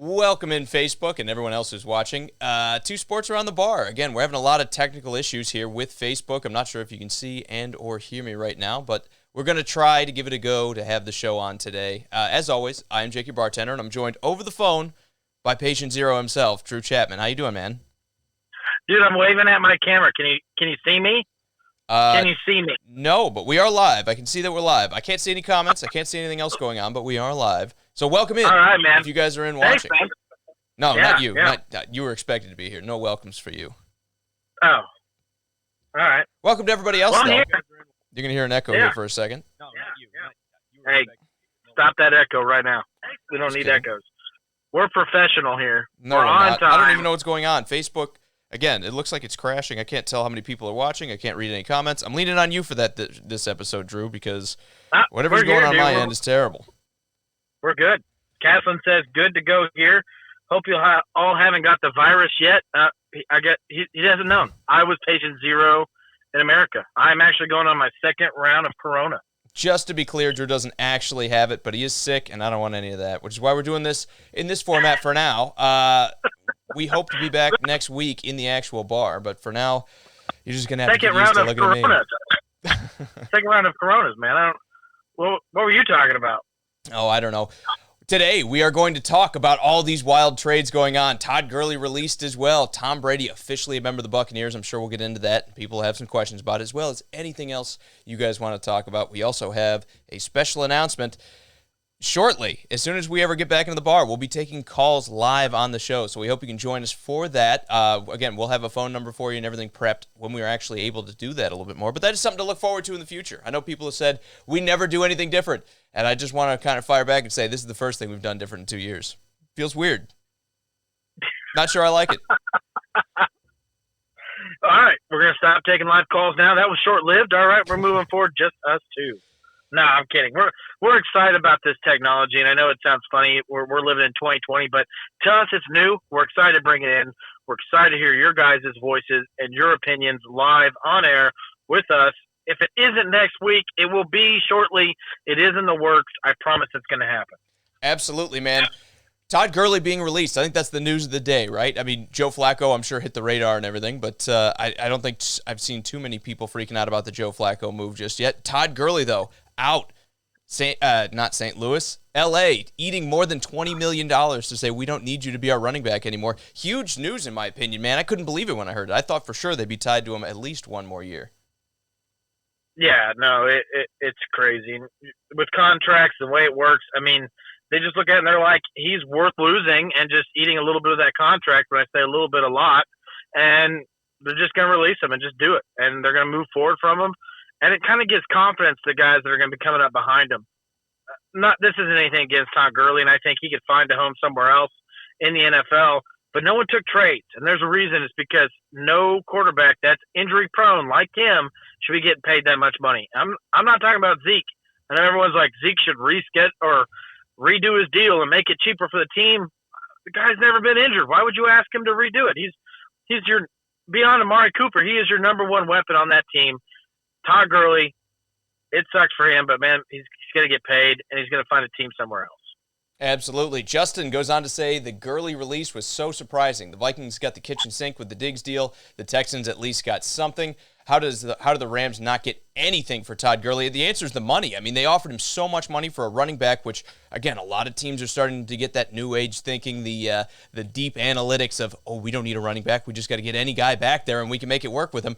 Welcome in Facebook and everyone else who's watching. Two Sports Around the Bar. Again, we're having a lot of technical issues here with Facebook. I'm not sure if you can see and or hear me right now, but we're going to try to give it a go to have the show on today. As always, I am Jake, your bartender, and I'm joined over the phone by patient zero himself, Drew Chapman. How you doing, man? Dude, I'm waving at my camera. Can you see me? Can you see me? No, but we are live. I can see that we're live. I can't see any comments. I can't see anything else going on, but we are live. So welcome in. All right, man. If you guys are in Thanks, watching. man. No, Yeah, not you. yeah. Not you were expected to be here. No welcomes for you. Oh. All right. Welcome to everybody else, Well, I'm though. here. You're going to hear an echo Yeah. here for a second. No, Yeah, not you. yeah. Not you. Were Hey, expecting- stop that echo right now. We don't Just need kidding. echoes. We're professional here. No, We're we're on not. time. I don't even know what's going on. Facebook, again, it looks like it's crashing. I can't tell how many people are watching. I can't read any comments. I'm leaning on you for that this episode, Drew, because whatever's we're going here, on dude. my We're- end is terrible. We're good. Caslin says, good to go here. Hope you all haven't got the virus yet. He hasn't known. I was patient zero in America. I'm actually going on my second round of Corona. Just to be clear, Drew doesn't actually have it, but he is sick, and I don't want any of that, which is why we're doing this in this format for now. We hope to be back next week in the actual bar, but for now, you're just going to have Second to get used round to of looking at me. Coronas. Second round of Coronas, man. What were you talking about? Oh, I don't know. Today, we are going to talk about all these wild trades going on. Todd Gurley released as well. Tom Brady officially a member of the Buccaneers. I'm sure we'll get into that. People have some questions about it, as well as anything else you guys want to talk about. We also have a special announcement shortly. As soon as we ever get back into the bar, we'll be taking calls live on the show. So we hope you can join us for that. Again, we'll have a phone number for you and everything prepped when we are actually able to do that a little bit more. But that is something to look forward to in the future. I know people have said we never do anything different. And I just want to kind of fire back and say this is the first thing we've done different in 2 years. Feels weird. Not sure I like it. All right, we're going to stop taking live calls now. That was short-lived. All right, we're moving forward, just us two. No, I'm kidding. We're excited about this technology, and I know it sounds funny. We're living in 2020, but to us it's new. We're excited to bring it in. We're excited to hear your guys' voices and your opinions live on air with us. If it isn't next week, it will be shortly. It is in the works. I promise it's going to happen. Absolutely, man. Todd Gurley being released. I think that's the news of the day, right? I mean, Joe Flacco, I'm sure, hit the radar and everything, but I don't think I've seen too many people freaking out about the Joe Flacco move just yet. Todd Gurley, though, out. Not St. Louis, L.A., eating more than $20 million to say we don't need you to be our running back anymore. Huge news, in my opinion, man. I couldn't believe it when I heard it. I thought for sure they'd be tied to him at least one more year. Yeah, no, it's crazy. With contracts, the way it works, I mean, they just look at it and they're like, he's worth losing and just eating a little bit of that contract, when I say a little bit, a lot, and they're just going to release him and just do it. And they're going to move forward from him. And it kind of gives confidence to guys that are going to be coming up behind him. This isn't anything against Todd Gurley, and I think he could find a home somewhere else in the NFL. But no one took trades, and there's a reason. It's because no quarterback that's injury-prone like him should be getting paid that much money. I'm not talking about Zeke. I know everyone's like, Zeke should redo his deal and make it cheaper for the team. The guy's never been injured. Why would you ask him to redo it? He's your beyond Amari Cooper. He is your number one weapon on that team. Todd Gurley, it sucks for him, but, man, he's going to get paid, and he's going to find a team somewhere else. Absolutely. Justin goes on to say the Gurley release was so surprising. The Vikings got the kitchen sink with the Diggs deal. The Texans at least got something. How do the Rams not get anything for Todd Gurley? The answer is the money. I mean, they offered him so much money for a running back, which, again, a lot of teams are starting to get that new age thinking, the deep analytics of, we don't need a running back. We just got to get any guy back there, and we can make it work with him.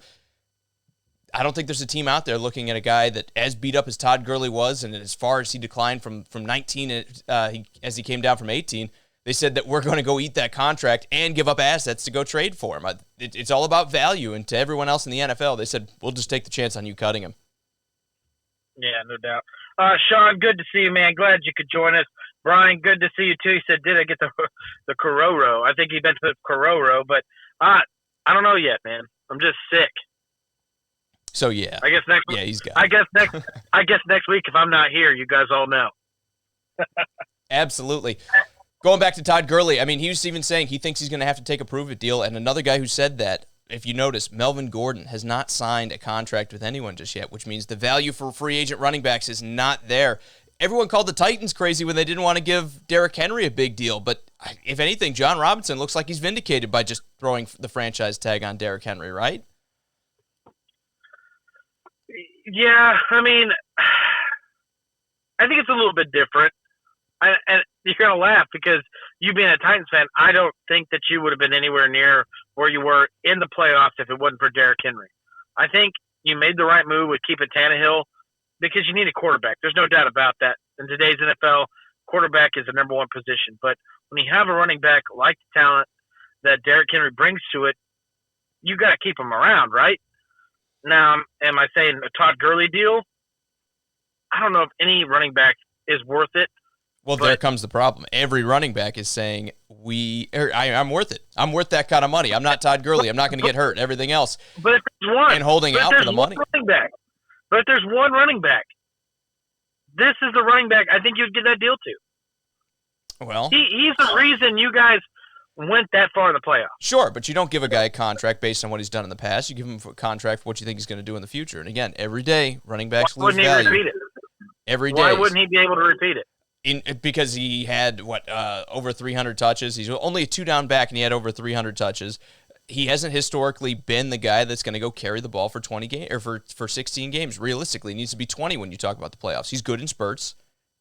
I don't think there's a team out there looking at a guy that as beat up as Todd Gurley was, and as far as he declined from 19 as he came down from 18, they said that we're going to go eat that contract and give up assets to go trade for him. It's all about value, and to everyone else in the NFL, they said, we'll just take the chance on you cutting him. Yeah, no doubt. Sean, good to see you, man. Glad you could join us. Brian, good to see you, too. He said, did I get the Cororo? I think he meant the Cororo, but I don't know yet, man. I'm just sick. So yeah, I guess next. Yeah, he's got. I guess next week, if I'm not here, you guys all know. Absolutely. Going back to Todd Gurley, I mean, he was even saying he thinks he's going to have to take a prove-it deal. And another guy who said that, if you notice, Melvin Gordon has not signed a contract with anyone just yet, which means the value for free agent running backs is not there. everyone called the Titans crazy when they didn't want to give Derrick Henry a big deal. But if anything, John Robinson looks like he's vindicated by just throwing the franchise tag on Derrick Henry, right? Yeah, I mean, I think it's a little bit different. And you're going to laugh because you being a Titans fan, I don't think that you would have been anywhere near where you were in the playoffs if it wasn't for Derrick Henry. I think you made the right move with keeping Tannehill because you need a quarterback. There's no doubt about that. In today's NFL, quarterback is the number one position. But when you have a running back like the talent that Derrick Henry brings to it, you got to keep him around, right? Now, am I saying a Todd Gurley deal? I don't know if any running back is worth it. Well, there comes the problem. Every running back is saying, I'm worth it. I'm worth that kind of money. I'm not Todd Gurley. I'm not going to get hurt. Everything else. But if there's one. And holding out for the money. But if there's one running back, this is the running back I think you'd get that deal to. Well. He's the reason you guys went that far in the playoffs. Sure, but you don't give a guy a contract based on what he's done in the past. You give him a contract for what you think he's going to do in the future. And again, every day, running backs lose value. Why wouldn't he repeat it? Every day. Why wouldn't he be able to repeat it? Because he had, over 300 touches. He's only a two-down back, and he had over 300 touches. He hasn't historically been the guy that's going to go carry the ball for 20 games or for 16 games. Realistically, he needs to be 20 when you talk about the playoffs. He's good in spurts,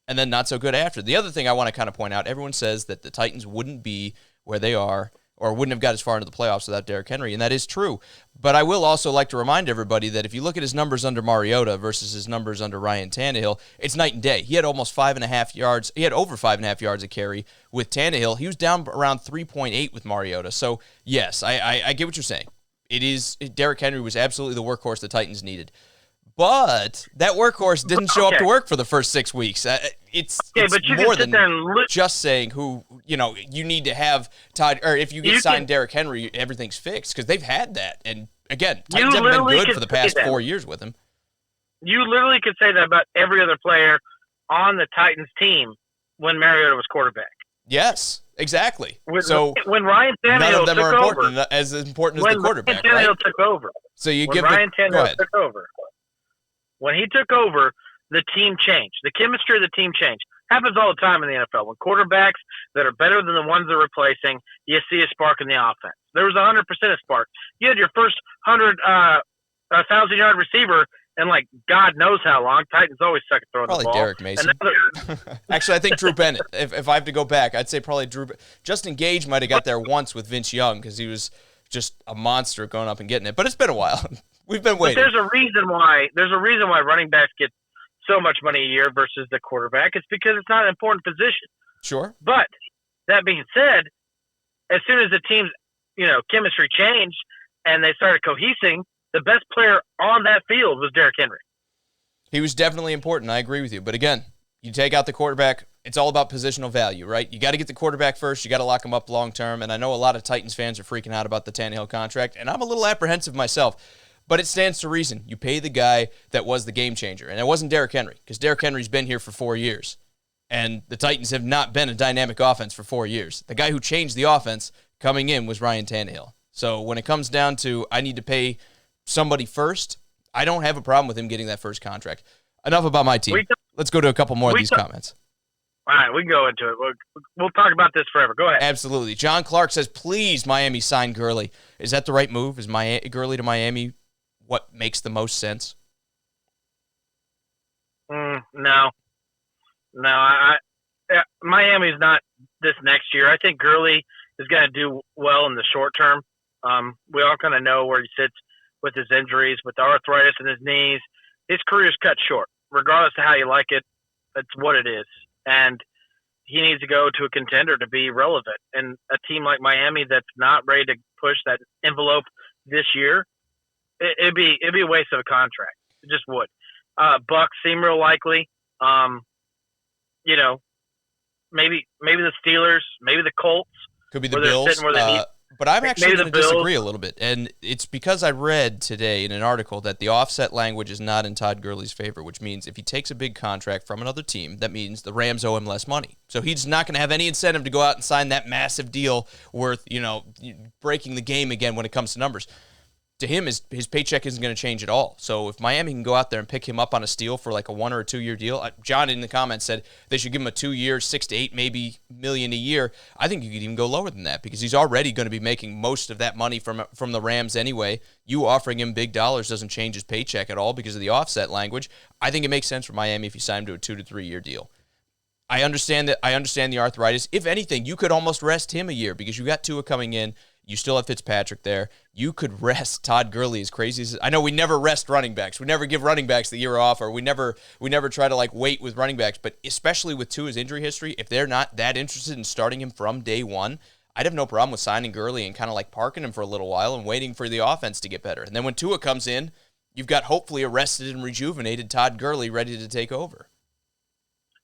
and then not so good after. The other thing I want to kind of point out, everyone says that the Titans wouldn't be where they are or wouldn't have got as far into the playoffs without Derrick Henry, and that is true. But I will also like to remind everybody that if you look at his numbers under Mariota versus his numbers under Ryan Tannehill, it's night and day. He had almost 5.5 yards. He had over 5.5 yards a carry with Tannehill. He was down around 3.8 with Mariota. So, yes, I get what you're saying. Derrick Henry was absolutely the workhorse the Titans needed. But that workhorse didn't show up to work for the first 6 weeks. It's but you more can sit than just saying you need to have Todd, or if you sign Derrick Henry, everything's fixed, because they've had that. And again, Titans haven't been good for the past 4 years with him. You literally could say that about every other player on the Titans team when Mariota was quarterback. Yes, exactly. When Ryan Tannehill none of them are important as important as the quarterback. When Ryan Tannehill right? took over. So you when give Ryan go Tannehill ahead. took over. When he took over, the team changed. The chemistry of the team changed. Happens all the time in the NFL. When quarterbacks that are better than the ones they're replacing, you see a spark in the offense. There was 100% a spark. You had your first 1,000-yard receiver in God knows how long. Titans always suck at throwing the ball. Probably Derek Mason. Actually, I think Drew Bennett. If I have to go back, I'd say probably Justin Gage might have got there once with Vince Young because he was just a monster going up and getting it. But it's been a while. We've been waiting. But there's a reason why running backs get so much money a year versus the quarterback. It's because it's not an important position. Sure. But that being said, as soon as the team's chemistry changed and they started cohesing, the best player on that field was Derrick Henry. He was definitely important. I agree with you. But again, you take out the quarterback, it's all about positional value, right? You got to get the quarterback first. You got to lock him up long term. And I know a lot of Titans fans are freaking out about the Tannehill contract, and I'm a little apprehensive myself. But it stands to reason. You pay the guy that was the game changer. And it wasn't Derrick Henry, because Derrick Henry's been here for 4 years. And the Titans have not been a dynamic offense for 4 years. The guy who changed the offense coming in was Ryan Tannehill. So when it comes down to I need to pay somebody first, I don't have a problem with him getting that first contract. Enough about my team. Let's go to a couple more of these comments. All right, we can go into it. We'll talk about this forever. Go ahead. Absolutely. John Clark says, please, Miami sign Gurley. Is that the right move? Is Gurley to Miami what makes the most sense? No. Miami's not this next year. I think Gurley is going to do well in the short term. We all kind of know where he sits with his injuries, with the arthritis in his knees. His career's cut short. Regardless of how you like it, that's what it is. And he needs to go to a contender to be relevant. And a team like Miami that's not ready to push that envelope this year, it'd be a waste of a contract. It just would. Bucks seem real likely. Maybe the Steelers, maybe the Colts. Could be the Bills. But I'm actually going to disagree a little bit. And it's because I read today in an article that the offset language is not in Todd Gurley's favor, which means if he takes a big contract from another team, that means the Rams owe him less money. So he's not going to have any incentive to go out and sign that massive deal worth, breaking the game again when it comes to numbers. to him, his paycheck isn't going to change at all. So if Miami can go out there and pick him up on a steal for like a 1 or a 2 year deal, John in the comments said they should give him a 2 year, 6 to 8 maybe million a year. I think you could even go lower than that because he's already going to be making most of that money from the Rams anyway. You offering him big dollars doesn't change his paycheck at all because of the offset language. I think it makes sense for Miami if you sign him to a 2 to 3 year deal. I understand the arthritis. If anything, you could almost rest him a year because you got Tua coming in. You still have Fitzpatrick there. You could rest Todd Gurley as crazy as I know. We never rest running backs. We never give running backs the year off, or we never try to like wait with running backs. But especially with Tua's injury history, if they're not that interested in starting him from day one, I'd have no problem with signing Gurley and kind of like parking him for a little while and waiting for the offense to get better. And then when Tua comes in, you've got hopefully a rested and rejuvenated Todd Gurley ready to take over.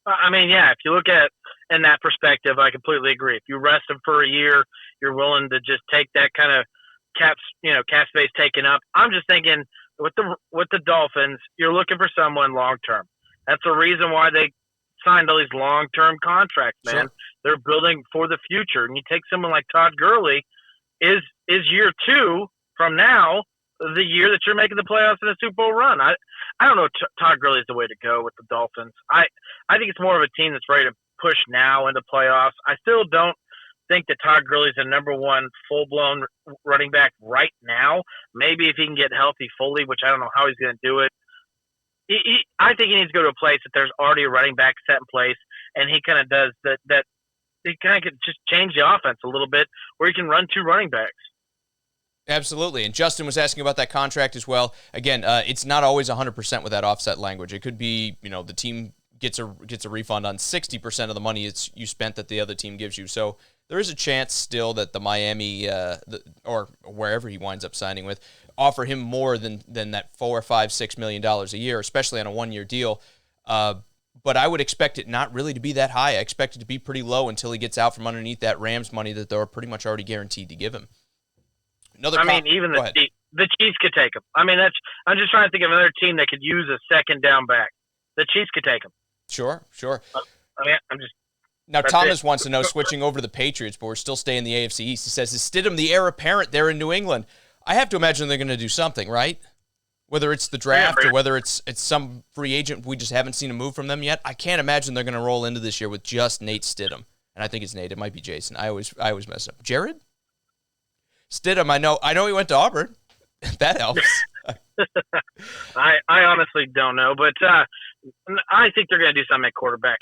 I mean, yeah, if you look at in that perspective, I completely agree. If you rest him for a year, you're willing to just take that kind of cap space taken up. I'm just thinking with the Dolphins, you're looking for someone long term. That's the reason why they signed all these long term contracts, man. Sure. They're building for the future. And you take someone like Todd Gurley, is year 2 from now the year that you're making the playoffs in a Super Bowl run? I don't know. Todd Gurley is the way to go with the Dolphins. I think it's more of a team that's ready to push now into playoffs. I still don't think that Todd Gurley is the number 1 full-blown running back right now. Maybe if he can get healthy fully, which I don't know how he's going to do it. I think he needs to go to a place that there's already a running back set in place, and he kind of does that. He kind of could just change the offense a little bit where he can run 2 running backs. Absolutely. And Justin was asking about that contract as well. Again, it's not always 100% with that offset language. It could be, the team gets a refund on 60% of the money you spent that the other team gives you. So there is a chance still that the Miami or wherever he winds up signing with offer him more than that $4 or $5, $6 million a year, especially on a 1-year deal. But I would expect it not really to be that high. I expect it to be pretty low until he gets out from underneath that Rams money that they're pretty much already guaranteed to give him. Even the Chiefs could take him. I'm just trying to think of another team that could use a second down back. The Chiefs could take him. Sure. I'm just. Now, Thomas wants to know, switching over to the Patriots, but we're still staying in the AFC East. He says, is Stidham the heir apparent there in New England? I have to imagine they're going to do something, right? Whether it's the draft or whether it's some free agent, we just haven't seen a move from them yet. I can't imagine they're going to roll into this year with just Nate Stidham. And I think it's Nate. It might be Jason. I always mess up. Jared? Stidham, I know he went to Auburn. That helps. I honestly don't know, but I think they're going to do something at quarterback.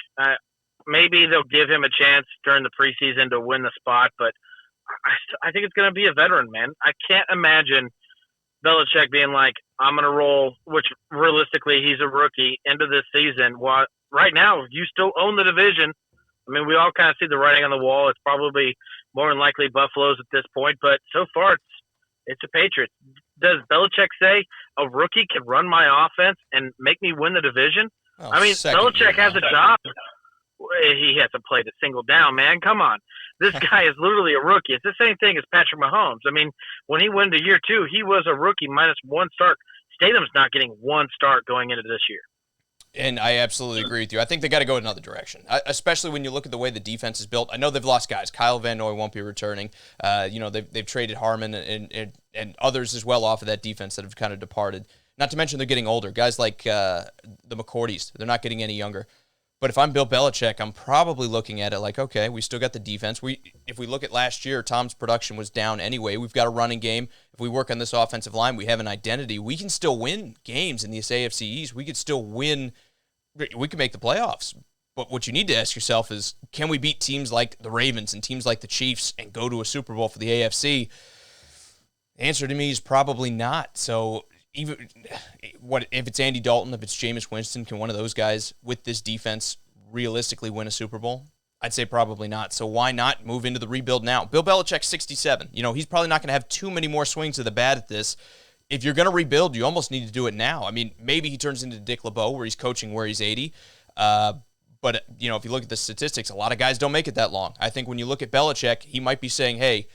Maybe they'll give him a chance during the preseason to win the spot, but I think it's going to be a veteran, man. I can't imagine Belichick being like, I'm going to roll, which realistically he's a rookie, into this season. Well, right now, you still own the division. I mean, we all kind of see the writing on the wall. It's probably more than likely Buffalo's at this point, but so far it's a Patriots. Does Belichick say a rookie can run my offense and make me win the division? Belichick has a job. He hasn't played a single down, man. Come on. This guy is literally a rookie. It's the same thing as Patrick Mahomes. I mean, when he went into year 2, he was a rookie minus 1 start. Stidham's not getting 1 start going into this year. And I absolutely agree with you. I think they got to go another direction, especially when you look at the way the defense is built. I know they've lost guys. Kyle Van Noy won't be returning. They've traded Harmon and others as well off of that defense that have kind of departed. Not to mention they're getting older. Guys like the McCourties, they're not getting any younger. But if I'm Bill Belichick, I'm probably looking at it like, okay, we still got the defense. If we look at last year, Tom's production was down anyway. We've got a running game. If we work on this offensive line, we have an identity. We can still win games in the AFC East. We could still win. We can make the playoffs. But what you need to ask yourself is, can we beat teams like the Ravens and teams like the Chiefs and go to a Super Bowl for the AFC? The answer to me is probably not. So even if it's Andy Dalton, if it's Jameis Winston, can one of those guys with this defense realistically win a Super Bowl? I'd say probably not. So why not move into the rebuild now? Bill Belichick's 67. He's probably not going to have too many more swings of the bat at this. If you're going to rebuild, you almost need to do it now. I mean, maybe he turns into Dick LeBeau where he's coaching where he's 80. But if you look at the statistics, a lot of guys don't make it that long. I think when you look at Belichick, he might be saying, hey,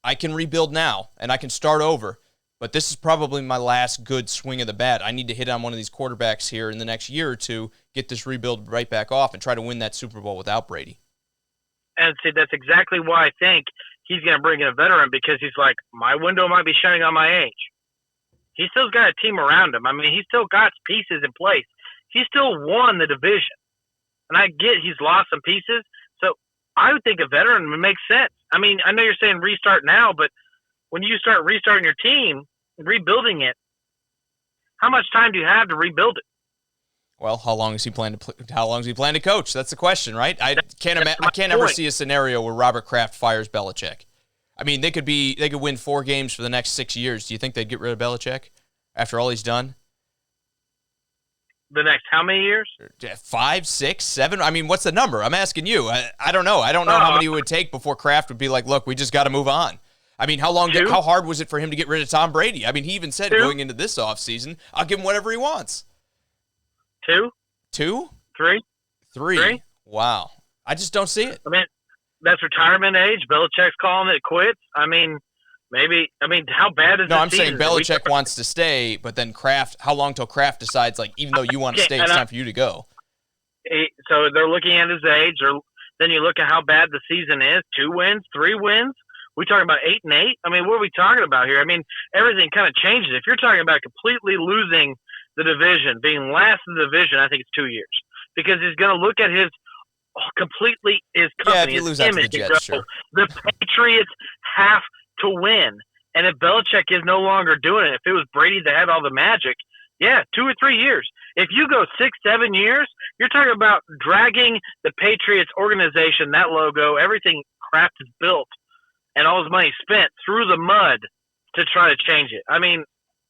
I can rebuild now and I can start over. But this is probably my last good swing of the bat. I need to hit on one of these quarterbacks here in the next year or two, get this rebuild right back off, and try to win that Super Bowl without Brady. And see, that's exactly why I think he's going to bring in a veteran, because he's like, my window might be shining on my age. He still's got a team around him. I mean, he's still got pieces in place. He still won the division. And I get he's lost some pieces. So I would think a veteran would make sense. I mean, I know you're saying restart now, but when you start restarting your team, rebuilding it, how much time do you have to rebuild it? Well, how long is he planning to coach? That's the question, right? I can't ever see a scenario where Robert Kraft fires Belichick. I mean, they could win 4 games for the next 6 years. Do you think they'd get rid of Belichick after all he's done? The next how many years? 5, 6, 7? I mean, what's the number? I'm asking you. I don't know. I don't know how many it would take before Kraft would be like, look, we just got to move on. I mean, how hard was it for him to get rid of Tom Brady? I mean, he even said going into this offseason, I'll give him whatever he wants. 2? 2? 3? Wow. I just don't see it. I mean, that's retirement age. Belichick's calling it quits. I mean, how bad is I'm saying Belichick wants to stay, but then Kraft, how long till Kraft decides, like, even though you want to stay, it's time for you to go? So they're looking at his age, or then you look at how bad the season is. 2 wins, 3 wins. We talking about 8-8? I mean, what are we talking about here? I mean, everything kind of changes. If you're talking about completely losing the division, being last in the division, I think it's 2 years. Because he's going to look at his company, if you lose out to the Jets, sure. The Patriots have to win. And if Belichick is no longer doing it, if it was Brady that had all the magic, 2 or 3 years. If you go 6, 7 years, you're talking about dragging the Patriots organization, that logo, everything Kraft has built, and all his money spent through the mud to try to change it. I mean,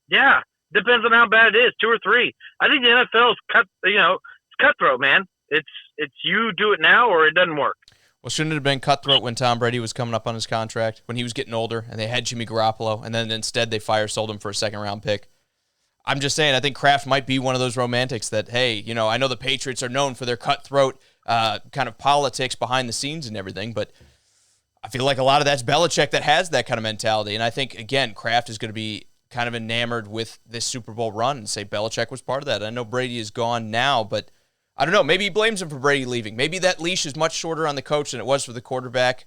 depends on how bad it is, 2 or 3. I think the NFL is it's cutthroat, man. It's you do it now or it doesn't work. Well, shouldn't it have been cutthroat when Tom Brady was coming up on his contract, when he was getting older, and they had Jimmy Garoppolo, and then instead they sold him for a second-round pick? I'm just saying, I think Kraft might be one of those romantics that, hey, I know the Patriots are known for their cutthroat kind of politics behind the scenes and everything, but I feel like a lot of that's Belichick that has that kind of mentality. And I think, again, Kraft is going to be kind of enamored with this Super Bowl run and say Belichick was part of that. I know Brady is gone now, but I don't know. Maybe he blames him for Brady leaving. Maybe that leash is much shorter on the coach than it was for the quarterback.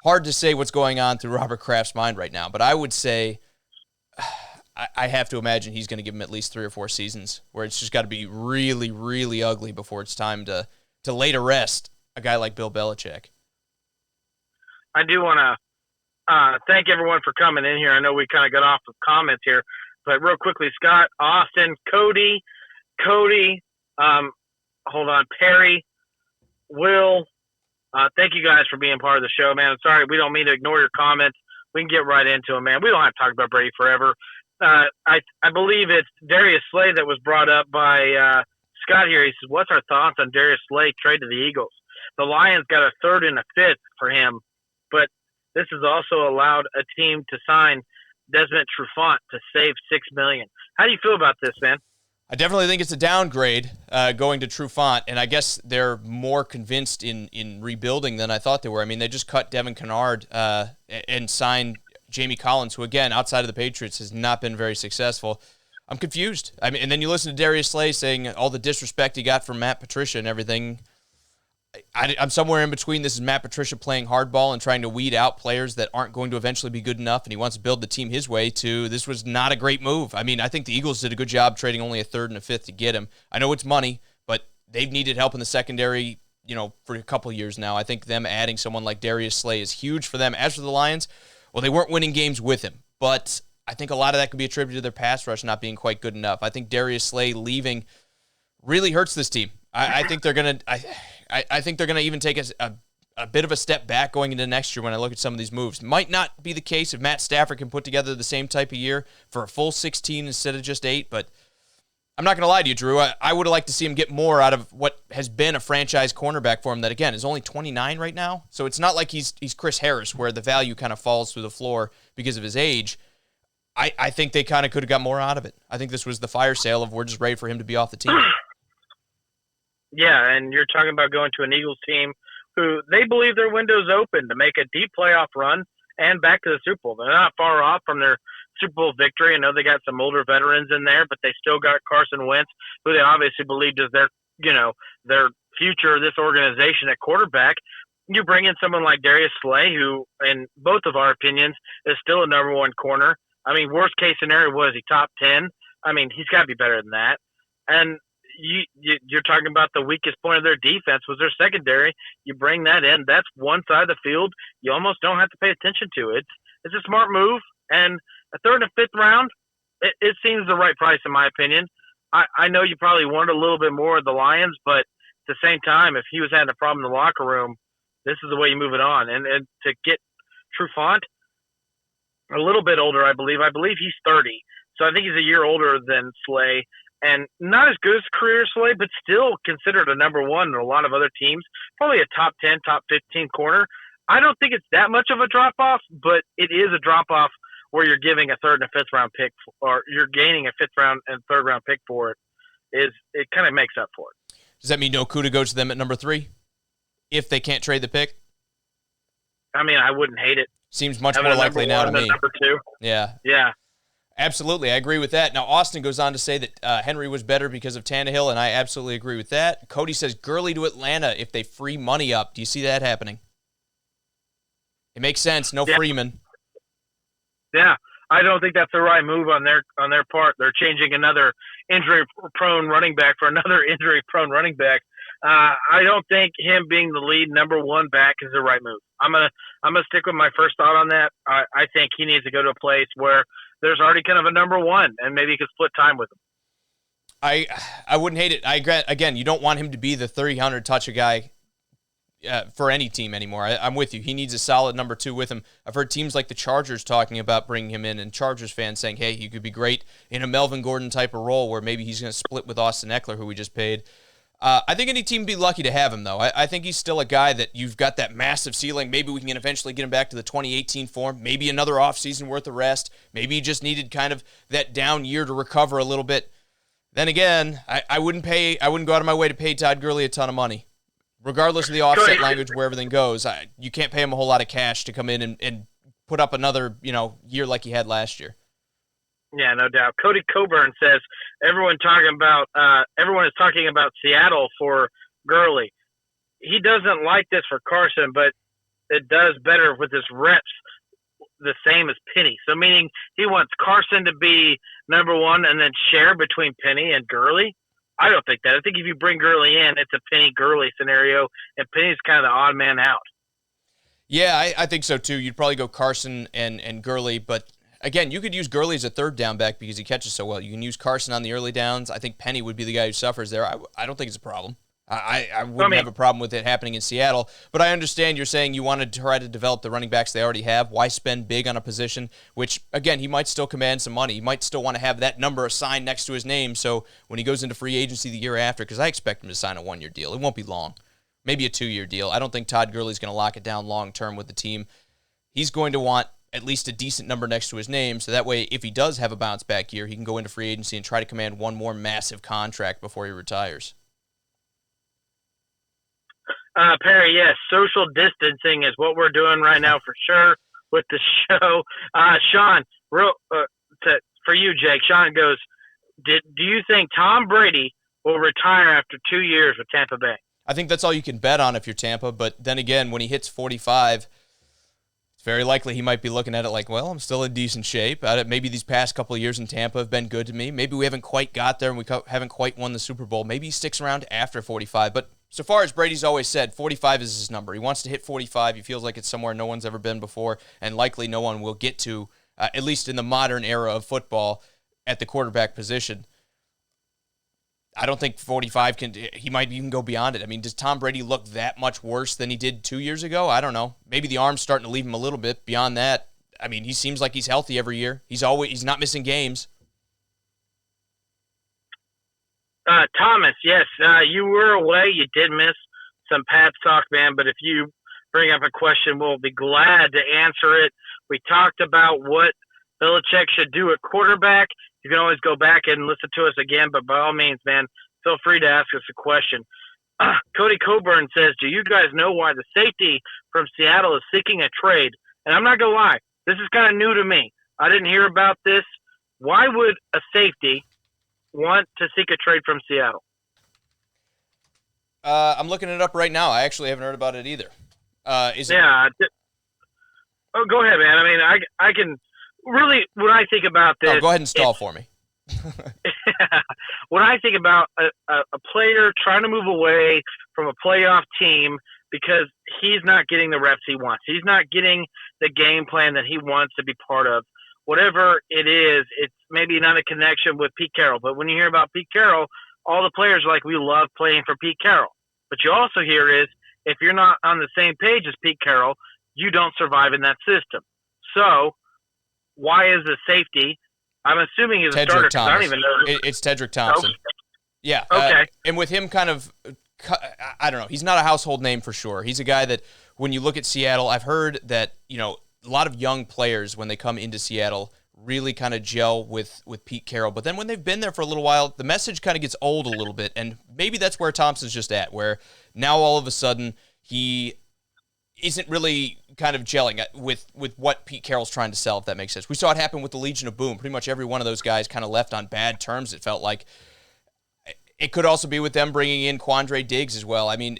Hard to say what's going on through Robert Kraft's mind right now. But I would say I have to imagine he's going to give him at least 3 or 4 seasons where it's just got to be really, really ugly before it's time to lay to rest a guy like Bill Belichick. I do want to thank everyone for coming in here. I know we kind of got off of comments here, but real quickly, Scott, Austin, Cody, hold on, Perry, Will, thank you guys for being part of the show, man. I'm sorry, we don't mean to ignore your comments. We can get right into them, man. We don't have to talk about Brady forever. I believe it's Darius Slay that was brought up by Scott here. He says, what's our thoughts on Darius Slay trade to the Eagles? The Lions got a 3rd and a 5th for him, but this has also allowed a team to sign Desmond Trufant to save $6 million. How do you feel about this, man? I definitely think it's a downgrade going to Trufant, and I guess they're more convinced in rebuilding than I thought they were. I mean, they just cut Devin Kennard and signed Jamie Collins, who, again, outside of the Patriots, has not been very successful. I'm confused. I mean, and then you listen to Darius Slay saying all the disrespect he got from Matt Patricia and everything. I'm somewhere in between. This is Matt Patricia playing hardball and trying to weed out players that aren't going to eventually be good enough, and he wants to build the team his way, to this was not a great move. I mean, I think the Eagles did a good job trading only a 3rd and a 5th to get him. I know it's money, but they've needed help in the secondary, for a couple of years now. I think them adding someone like Darius Slay is huge for them. As for the Lions, well, they weren't winning games with him, but I think a lot of that could be attributed to their pass rush not being quite good enough. I think Darius Slay leaving really hurts this team. I think they're going to I think they're going to even take a bit of a step back going into next year when I look at some of these moves. Might not be the case if Matt Stafford can put together the same type of year for a full 16 instead of just 8, but I'm not going to lie to you, Drew. I would have liked to see him get more out of what has been a franchise cornerback for him that, again, is only 29 right now. So it's not like he's Chris Harris where the value kind of falls through the floor because of his age. I think they kind of could have got more out of it. I think this was the fire sale of we're just ready for him to be off the team. Yeah, and you're talking about going to an Eagles team who they believe their window's open to make a deep playoff run and back to the Super Bowl. They're not far off from their Super Bowl victory. I know they got some older veterans in there, but they still got Carson Wentz, who they obviously believed is their future of this organization at quarterback. You bring in someone like Darius Slay, who, in both of our opinions, is still a number 1 corner. I mean, worst case scenario, was he top 10? I mean, he's got to be better than that. And you're talking about the weakest point of their defense was their secondary. You bring that in, that's one side of the field you almost don't have to pay attention to. It's a smart move, and a third and fifth round, it seems the right price in my opinion. I know you probably wanted a little bit more of the Lions, but at the same time, if he was having a problem in the locker room, this is the way you move it on. And to get Trufant, a little bit older, I believe. I believe he's 30, so I think he's a year older than Slay, and not as good as career Slay, but still considered a number one in a lot of other teams. Probably a top 10, top 15 corner. I don't think it's that much of a drop off, but it is a drop off where you're giving a third and a fifth round pick, or you're gaining a fifth round and third round pick for it. It kind of makes up for it. Does that mean no Kuda goes to them at number 3 if they can't trade the pick? I mean, I wouldn't hate it. Seems much more likely now to me. Number 2. Yeah. Yeah. Absolutely. I agree with that. Now, Austin goes on to say that Henry was better because of Tannehill, and I absolutely agree with that. Cody says Gurley to Atlanta if they free money up. Do you see that happening? It makes sense. No Freeman. Yeah. I don't think that's the right move on their part. They're changing another injury-prone running back for another injury-prone running back. I don't think him being the lead number one back is the right move. I'm gonna stick with my first thought on that. I think he needs to go to a place where there's already kind of a number one, and maybe he could split time with him. I wouldn't hate it. I agree. Again, you don't want him to be the 300 touch a guy for any team anymore. I'm with you. He needs a solid number 2 with him. I've heard teams like the Chargers talking about bringing him in, and Chargers fans saying, hey, he could be great in a Melvin Gordon type of role where maybe he's going to split with Austin Eckler, who we just paid. I think any team would be lucky to have him, though. I think he's still a guy that you've got that massive ceiling. Maybe we can eventually get him back to the 2018 form. Maybe another offseason worth of rest. Maybe he just needed kind of that down year to recover a little bit. Then again, I wouldn't go out of my way to pay Todd Gurley a ton of money. Regardless of the offset language where everything goes, you can't pay him a whole lot of cash to come in and put up another year like he had last year. Yeah, no doubt. Cody Coburn says everyone is talking about Seattle for Gurley. He doesn't like this for Carson, but it does better with his reps the same as Penny. So meaning he wants Carson to be number one and then share between Penny and Gurley. I don't think that. I think if you bring Gurley in, it's a Penny-Gurley scenario, and Penny's kind of the odd man out. Yeah, I think so too. You'd probably go Carson and Gurley, but again, you could use Gurley as a third down back because he catches so well. You can use Carson on the early downs. I think Penny would be the guy who suffers there. I don't think it's a problem. I wouldn't have a problem with it happening in Seattle, but I understand you're saying you want to try to develop the running backs they already have. Why spend big on a position, which, again, he might still command some money. He might still want to have that number assigned next to his name, so when he goes into free agency the year after, because I expect him to sign a 1-year deal. It won't be long. Maybe a 2-year deal. I don't think Todd Gurley's going to lock it down long-term with the team. He's going to want at least a decent number next to his name, so that way, if he does have a bounce-back year, he can go into free agency and try to command one more massive contract before he retires. Perry, yes, social distancing is what we're doing right now for sure with the show. Sean, for you, Jake, Sean goes, do you think Tom Brady will retire after 2 years with Tampa Bay? I think that's all you can bet on if you're Tampa, but then again, when he hits 45, it's very likely he might be looking at it like, well, I'm still in decent shape. Maybe these past couple of years in Tampa have been good to me. Maybe we haven't quite got there and we haven't quite won the Super Bowl. Maybe he sticks around after 45, but so far as Brady's always said, 45 is his number. He wants to hit 45. He feels like it's somewhere no one's ever been before, and likely no one will get to, at least in the modern era of football, at the quarterback position. I don't think 45 he might even go beyond it. I mean, does Tom Brady look that much worse than he did 2 years ago? I don't know. Maybe the arm's starting to leave him a little bit. Beyond that, I mean, he seems like he's healthy every year. He's not missing games. Thomas, yes, you were away. You did miss some Pats talk, man, but if you bring up a question, we'll be glad to answer it. We talked about what Belichick should do at quarterback. You can always go back and listen to us again, but by all means, man, feel free to ask us a question. Cody Coburn says, do you guys know why the safety from Seattle is seeking a trade? And I'm not going to lie, this is kind of new to me. I didn't hear about this. Why would a safety want to seek a trade from Seattle? I'm looking it up right now. I actually haven't heard about it either. Go ahead, man. I mean, I can. really, when I think about this, go ahead and stall for me. when I think about a player trying to move away from a playoff team because he's not getting the reps he wants, he's not getting the game plan that he wants to be part of, whatever it is, it's maybe not a connection with Pete Carroll. But when you hear about Pete Carroll, all the players are like, we love playing for Pete Carroll. But you also hear is, if you're not on the same page as Pete Carroll, you don't survive in that system. So why is the safety? I'm assuming he's a starter because I don't even know. It's Tedrick Thompson. Okay. Yeah. Okay. And with him kind of, I don't know, he's not a household name for sure. He's a guy that when you look at Seattle, I've heard that, a lot of young players, when they come into Seattle, really kind of gel with Pete Carroll. But then when they've been there for a little while, the message kind of gets old a little bit. And maybe that's where Thompson's just at, where now all of a sudden he isn't really kind of gelling with what Pete Carroll's trying to sell, if that makes sense. We saw it happen with the Legion of Boom. Pretty much every one of those guys kind of left on bad terms, it felt like. It could also be with them bringing in Quandre Diggs as well. I mean,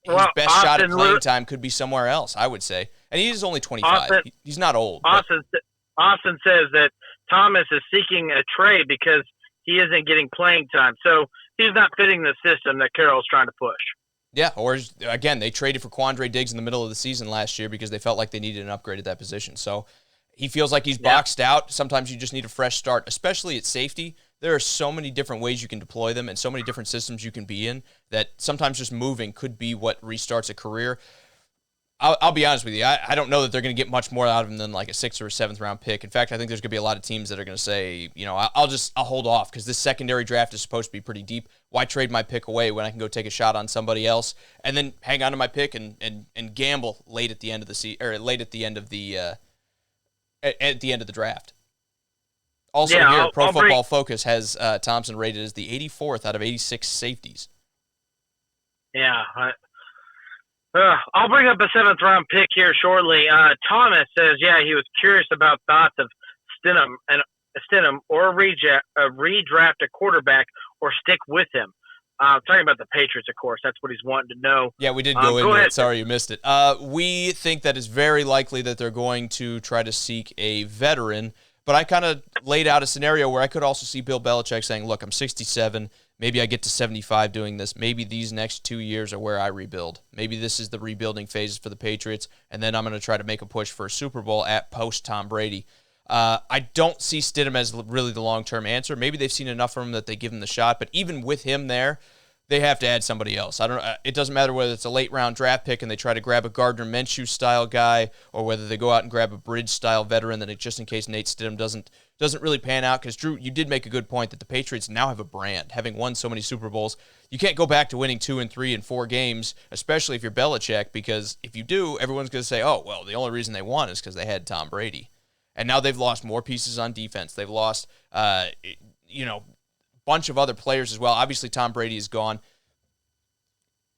his best shot at playing time could be somewhere else, I would say. And he's only 25. He's not old. Austin says that Thomas is seeking a trade because he isn't getting playing time. So he's not fitting the system that Carroll's trying to push. Yeah, or again, they traded for Quandre Diggs in the middle of the season last year because they felt like they needed an upgrade at that position. So he feels like he's boxed out. Sometimes you just need a fresh start, especially at safety. There are so many different ways you can deploy them and so many different systems you can be in that sometimes just moving could be what restarts a career. I'll be honest with you. I don't know that they're going to get much more out of him than like a 6th or a 7th round pick. In fact, I think there's going to be a lot of teams that are going to say, I'll hold off because this secondary draft is supposed to be pretty deep. Why trade my pick away when I can go take a shot on somebody else and then hang on to my pick and gamble late at the end of the at the end of the draft. Also here, Pro Football Focus has Thompson rated as the 84th out of 86 safeties. Yeah. I'll bring up a 7th round pick here shortly. Thomas says, he was curious about thoughts of Stidham or redraft a quarterback or stick with him. Talking about the Patriots, of course. That's what he's wanting to know. Yeah, we did go into it. Sorry you missed it. We think that it's very likely that they're going to try to seek a veteran, but I kind of laid out a scenario where I could also see Bill Belichick saying, look, I'm 67. Maybe I get to 75 doing this. Maybe these next 2 years are where I rebuild. Maybe this is the rebuilding phases for the Patriots, and then I'm going to try to make a push for a Super Bowl at post-Tom Brady. I don't see Stidham as really the long-term answer. Maybe they've seen enough from him that they give him the shot, but even with him there, they have to add somebody else. It doesn't matter whether it's a late-round draft pick and they try to grab a Gardner Minshew-style guy or whether they go out and grab a Bridge-style veteran that just in case Nate Stidham doesn't really pan out. Because, Drew, you did make a good point that the Patriots now have a brand. Having won so many Super Bowls, you can't go back to winning 2 and 3 and 4 games, especially if you're Belichick, because if you do, everyone's going to say, oh, well, the only reason they won is because they had Tom Brady. And now they've lost more pieces on defense. They've lost, bunch of other players as well. Obviously, Tom Brady is gone.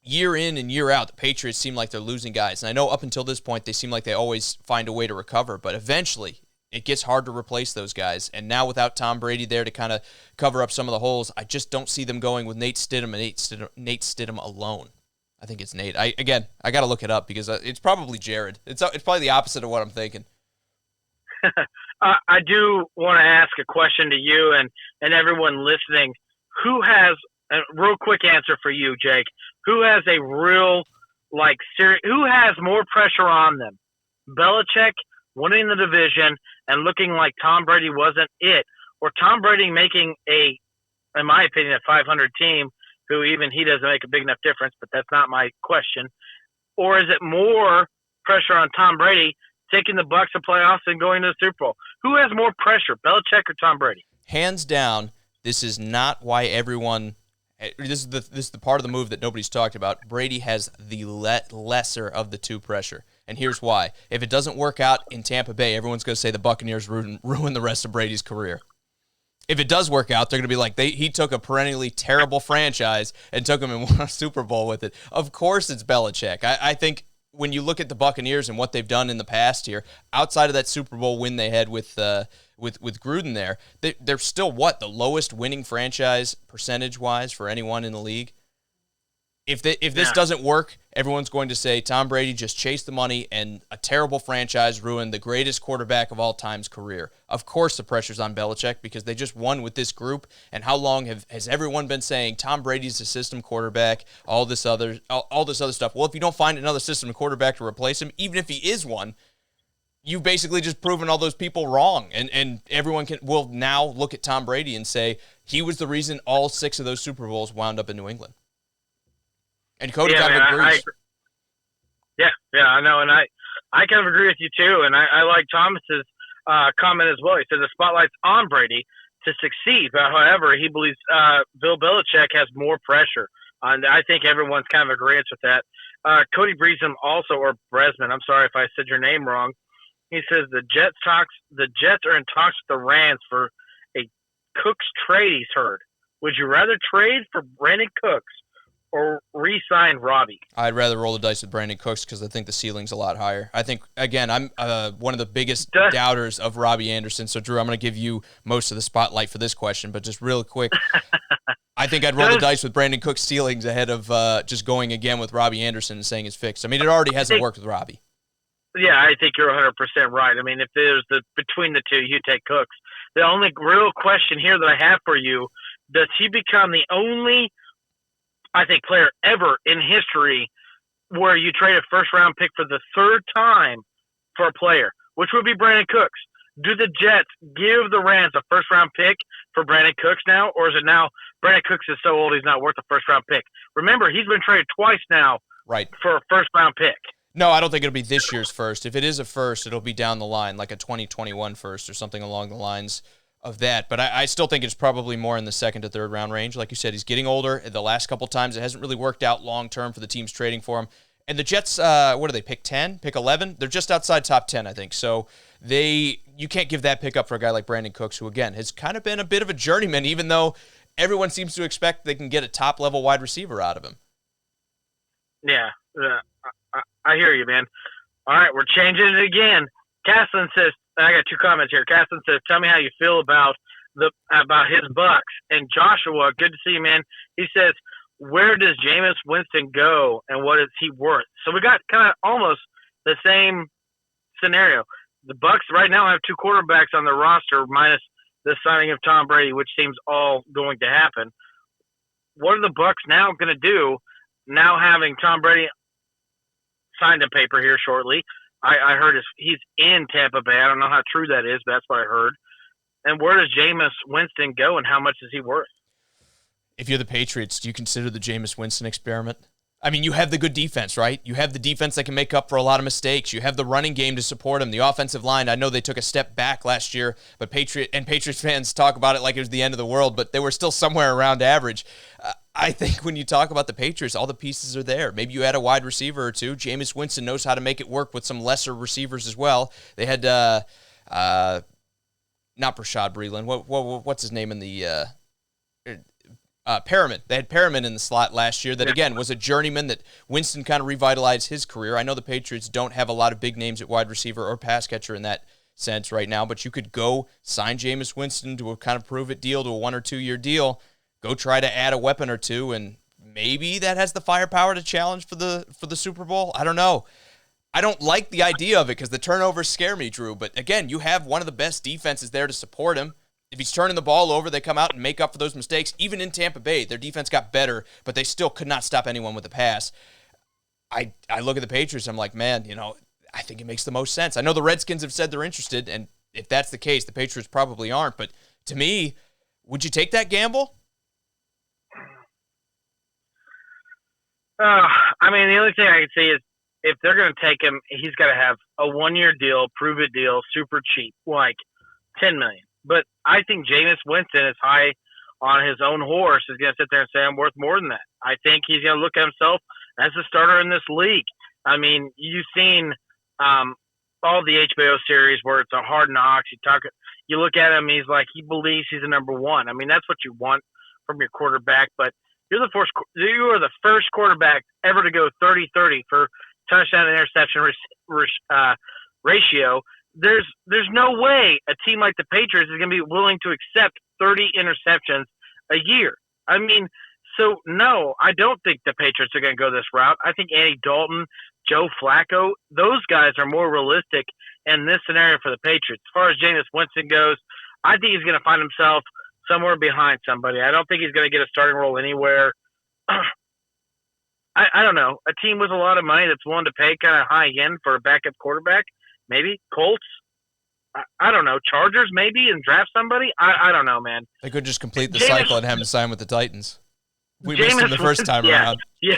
Year in and year out, the Patriots seem like they're losing guys. And I know up until this point, they seem like they always find a way to recover. But eventually, it gets hard to replace those guys. And now without Tom Brady there to kind of cover up some of the holes, I just don't see them going with Nate Stidham and Nate Stidham alone. I think it's Nate. I got to look it up because it's probably Jared. It's probably the opposite of what I'm thinking. I do want to ask a question to you and everyone listening. Who has a real quick answer for you, Jake? Who has a real who has more pressure on them? Belichick winning the division and looking like Tom Brady wasn't it, or Tom Brady making in my opinion, a 500 team who even he doesn't make a big enough difference, but that's not my question. Or is it more pressure on Tom Brady taking the Bucs to playoffs and going to the Super Bowl? Who has more pressure, Belichick or Tom Brady? Hands down, this is not why everyone. This is the part of the move that nobody's talked about. Brady has the lesser of the two pressure, and here's why. If it doesn't work out in Tampa Bay, everyone's going to say the Buccaneers ruined the rest of Brady's career. If it does work out, they're going to be like, he took a perennially terrible franchise and took them and won a Super Bowl with it. Of course it's Belichick. I think when you look at the Buccaneers and what they've done in the past here, outside of that Super Bowl win they had with Gruden there, they're still the lowest winning franchise percentage-wise for anyone in the league? If this doesn't work, everyone's going to say Tom Brady just chased the money and a terrible franchise ruined the greatest quarterback of all time's career. Of course the pressure's on Belichick because they just won with this group. And how long has everyone been saying Tom Brady's a system quarterback, all this other stuff? Well, if you don't find another system quarterback to replace him, even if he is one, you've basically just proven all those people wrong. And everyone will now look at Tom Brady and say he was the reason all 6 of those Super Bowls wound up in New England. And Cody kind of agrees. Yeah, I know, and I kind of agree with you too. And I like Thomas's comment as well. He says the spotlight's on Brady to succeed, but however, he believes Bill Belichick has more pressure. And I think everyone's kind of agreeing with that. Cody Breesham also, or Bresman, I'm sorry if I said your name wrong. He says the Jets are in talks with the Rams for a Cooks trade. He's heard. Would you rather trade for Brandon Cooks or re-sign Robbie? I'd rather roll the dice with Brandon Cooks because I think the ceiling's a lot higher. I think, again, I'm one of the biggest doubters of Robbie Anderson. So, Drew, I'm going to give you most of the spotlight for this question, but just real quick, I think I'd roll the dice with Brandon Cooks' ceilings ahead of just going again with Robbie Anderson and saying it's fixed. I mean, it already hasn't worked with Robbie. Yeah, I think you're 100% right. I mean, if there's between the two, you take Cooks. The only real question here that I have for you, does he become the only, I think, player ever in history where you trade a first-round pick for the 3rd time for a player, which would be Brandon Cooks? Do the Jets give the Rams a first-round pick for Brandon Cooks now, or is it now Brandon Cooks is so old he's not worth a first-round pick? Remember, he's been traded twice now for a first-round pick. No, I don't think it'll be this year's first. If it is a first, it'll be down the line, like a 2021 first or something along the lines of that. But I still think it's probably more in the 2nd to 3rd round range. Like you said, he's getting older. The last couple times, it hasn't really worked out long-term for the teams trading for him. And the Jets, what do they, pick 10, pick 11? They're just outside top 10, I think. So you can't give that pick up for a guy like Brandon Cooks, who, again, has kind of been a bit of a journeyman, even though everyone seems to expect they can get a top-level wide receiver out of him. Yeah, I hear you, man. All right, we're changing it again. Caslin says, I got 2 comments here. Caslin says, tell me how you feel about his Bucks. And Joshua, good to see you, man. He says, where does Jameis Winston go and what is he worth? So we got kind of almost the same scenario. The Bucks right now have 2 quarterbacks on their roster minus the signing of Tom Brady, which seems all going to happen. What are the Bucks now going to do now having Tom Brady signed a paper here shortly? I heard he's in Tampa Bay. I don't know how true that is, but that's what I heard. And where does Jameis Winston go, and how much is he worth? If you're the Patriots, do you consider the Jameis Winston experiment? I mean, you have the good defense, right? You have the defense that can make up for a lot of mistakes. You have the running game to support him. The offensive line, I know they took a step back last year, but Patriots fans talk about it like it was the end of the world, but they were still somewhere around average. I think when you talk about the Patriots, all the pieces are there. Maybe you add a wide receiver or two. Jameis Winston knows how to make it work with some lesser receivers as well. They had not Brashad Breeland. What's his name in the Perriman. They had Perriman in the slot last year that, again, was a journeyman that Winston kind of revitalized his career. I know the Patriots don't have a lot of big names at wide receiver or pass catcher in that sense right now, but you could go sign Jameis Winston to a kind of prove-it deal, to a 1 or 2 year deal, go try to add a weapon or two, and maybe that has the firepower to challenge for the Super Bowl. I don't know. I don't like the idea of it because the turnovers scare me, Drew, but again, you have one of the best defenses there to support him. If he's turning the ball over, they come out and make up for those mistakes. Even in Tampa Bay, their defense got better, but they still could not stop anyone with a pass. I look at the Patriots, I'm like, man, I think it makes the most sense. I know the Redskins have said they're interested, and if that's the case, the Patriots probably aren't. But to me, would you take that gamble? I mean, the only thing I can say is if they're going to take him, he's got to have a 1 year deal, prove-it deal, super cheap, like $10 million. But I think Jameis Winston is high on his own horse, is going to sit there and say, I'm worth more than that. I think he's going to look at himself as a starter in this league. I mean, you've seen all the HBO series where it's a hard knocks. You look at him, he's like, he believes he's the number 1. I mean, that's what you want from your quarterback. But you are the first quarterback ever to go 30-30 for touchdown and interception ratio. There's no way a team like the Patriots is going to be willing to accept 30 interceptions a year. I mean, So, no, I don't think the Patriots are going to go this route. I think Andy Dalton, Joe Flacco, those guys are more realistic in this scenario for the Patriots. As far as Jameis Winston goes, I think he's going to find himself somewhere behind somebody. I don't think he's going to get a starting role anywhere. I don't know. A team with a lot of money that's willing to pay kind of high end for a backup quarterback, maybe Colts. I don't know. Chargers maybe and draft somebody. I don't know, man. They could just complete the cycle and have him sign with the Titans. We missed him the first time around. Yeah.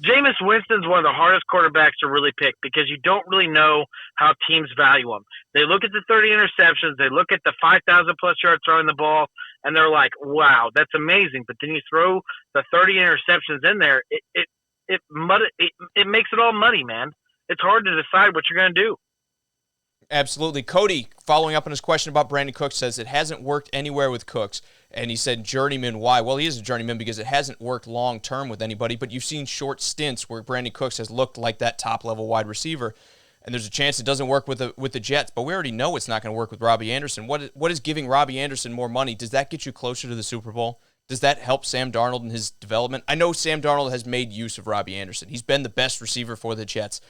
Jameis Winston's one of the hardest quarterbacks to really pick because you don't really know how teams value him. They look at the 30 interceptions, they look at the 5,000-plus yards throwing the ball, and they're like, wow, that's amazing. But then you throw the 30 interceptions in there, it makes it all muddy, man. It's hard to decide what you're going to do. Absolutely. Cody, following up on his question about Brandon Cooks, says it hasn't worked anywhere with Cooks. And he said, journeyman, why? Well, he is a journeyman because it hasn't worked long-term with anybody, but you've seen short stints where Brandon Cooks has looked like that top-level wide receiver, and there's a chance it doesn't work with the Jets, but we already know it's not going to work with Robbie Anderson. What is giving Robbie Anderson more money? Does that get you closer to the Super Bowl? Does that help Sam Darnold in his development? I know Sam Darnold has made use of Robbie Anderson. He's been the best receiver for the Jets.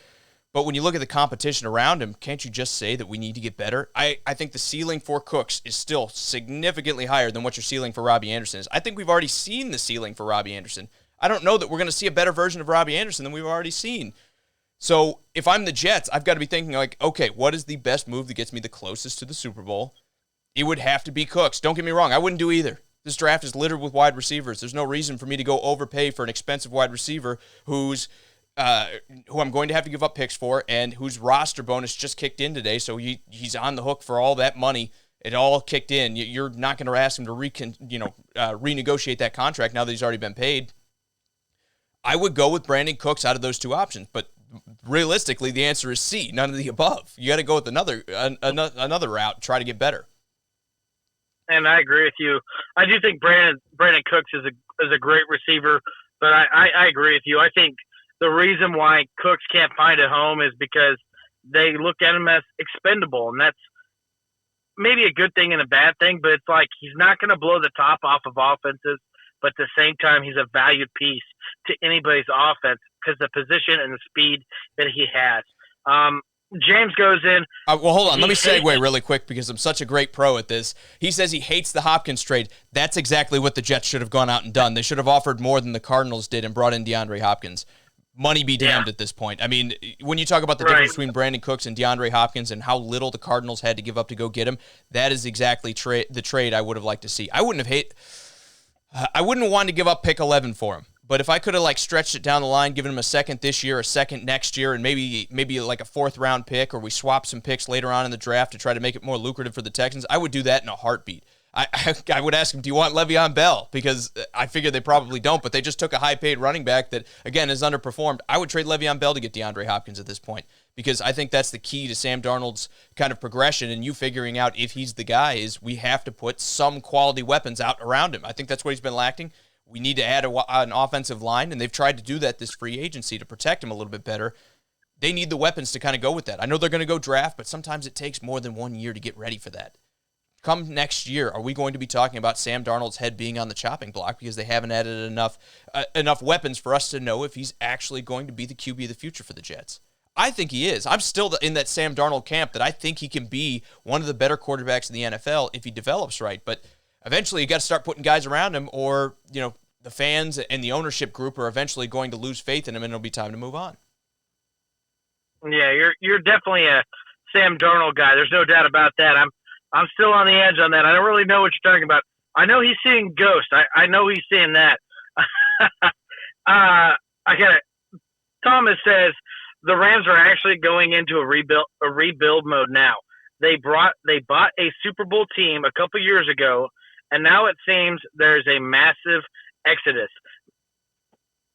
But when you look at the competition around him, can't you just say that we need to get better? I think the ceiling for Cooks is still significantly higher than what your ceiling for Robbie Anderson is. I think we've already seen the ceiling for Robbie Anderson. I don't know that we're going to see a better version of Robbie Anderson than we've already seen. So if I'm the Jets, I've got to be thinking like, okay, what is the best move that gets me the closest to the Super Bowl? It would have to be Cooks. Don't get me wrong. I wouldn't do either. This draft is littered with wide receivers. There's no reason for me to go overpay for an expensive wide receiver who I'm going to have to give up picks for and whose roster bonus just kicked in today, so he's on the hook for all that money. It all kicked in. You're not going to ask him to renegotiate that contract now that he's already been paid. I would go with Brandon Cooks out of those two options, but realistically, the answer is C, none of the above. You got to go with another route, try to get better. And I agree with you. I do think Brandon Cooks is a great receiver, but I agree with you. I think the reason why Cooks can't find a home is because they look at him as expendable, and that's maybe a good thing and a bad thing, but it's like he's not going to blow the top off of offenses, but at the same time, he's a valued piece to anybody's offense because the position and the speed that he has. James goes in. Well, hold on. Let me segue really quick because I'm such a great pro at this. He says he hates the Hopkins trade. That's exactly what the Jets should have gone out and done. They should have offered more than the Cardinals did and brought in DeAndre Hopkins. Money be damned at this point. I mean, when you talk about the difference between Brandon Cooks and DeAndre Hopkins and how little the Cardinals had to give up to go get him, that is exactly the trade I would have liked to see. I wouldn't have wanted to give up pick 11 for him. But if I could have stretched it down the line, given him a second this year, a second next year, and maybe like a fourth round pick, or we swap some picks later on in the draft to try to make it more lucrative for the Texans, I would do that in a heartbeat. I would ask him, do you want Le'Veon Bell? Because I figure they probably don't, but they just took a high-paid running back that, again, has underperformed. I would trade Le'Veon Bell to get DeAndre Hopkins at this point because I think that's the key to Sam Darnold's kind of progression and you figuring out if he's the guy is we have to put some quality weapons out around him. I think that's what he's been lacking. We need to add an offensive line, and they've tried to do that this free agency to protect him a little bit better. They need the weapons to kind of go with that. I know they're going to go draft, but sometimes it takes more than 1 year to get ready for that. Come next year, are we going to be talking about Sam Darnold's head being on the chopping block because they haven't added enough weapons for us to know if he's actually going to be the QB of the future for the Jets? I think he is. I'm still in that Sam Darnold camp that I think he can be one of the better quarterbacks in the NFL if he develops right. But eventually you got to start putting guys around him or, the fans and the ownership group are eventually going to lose faith in him and it'll be time to move on. Yeah, you're definitely a Sam Darnold guy. There's no doubt about that. I'm still on the edge on that. I don't really know what you're talking about. I know he's seeing ghosts. I know he's seeing that. I got it. Thomas says the Rams are actually going into a rebuild mode now. They bought a Super Bowl team a couple years ago, and now it seems there's a massive exodus.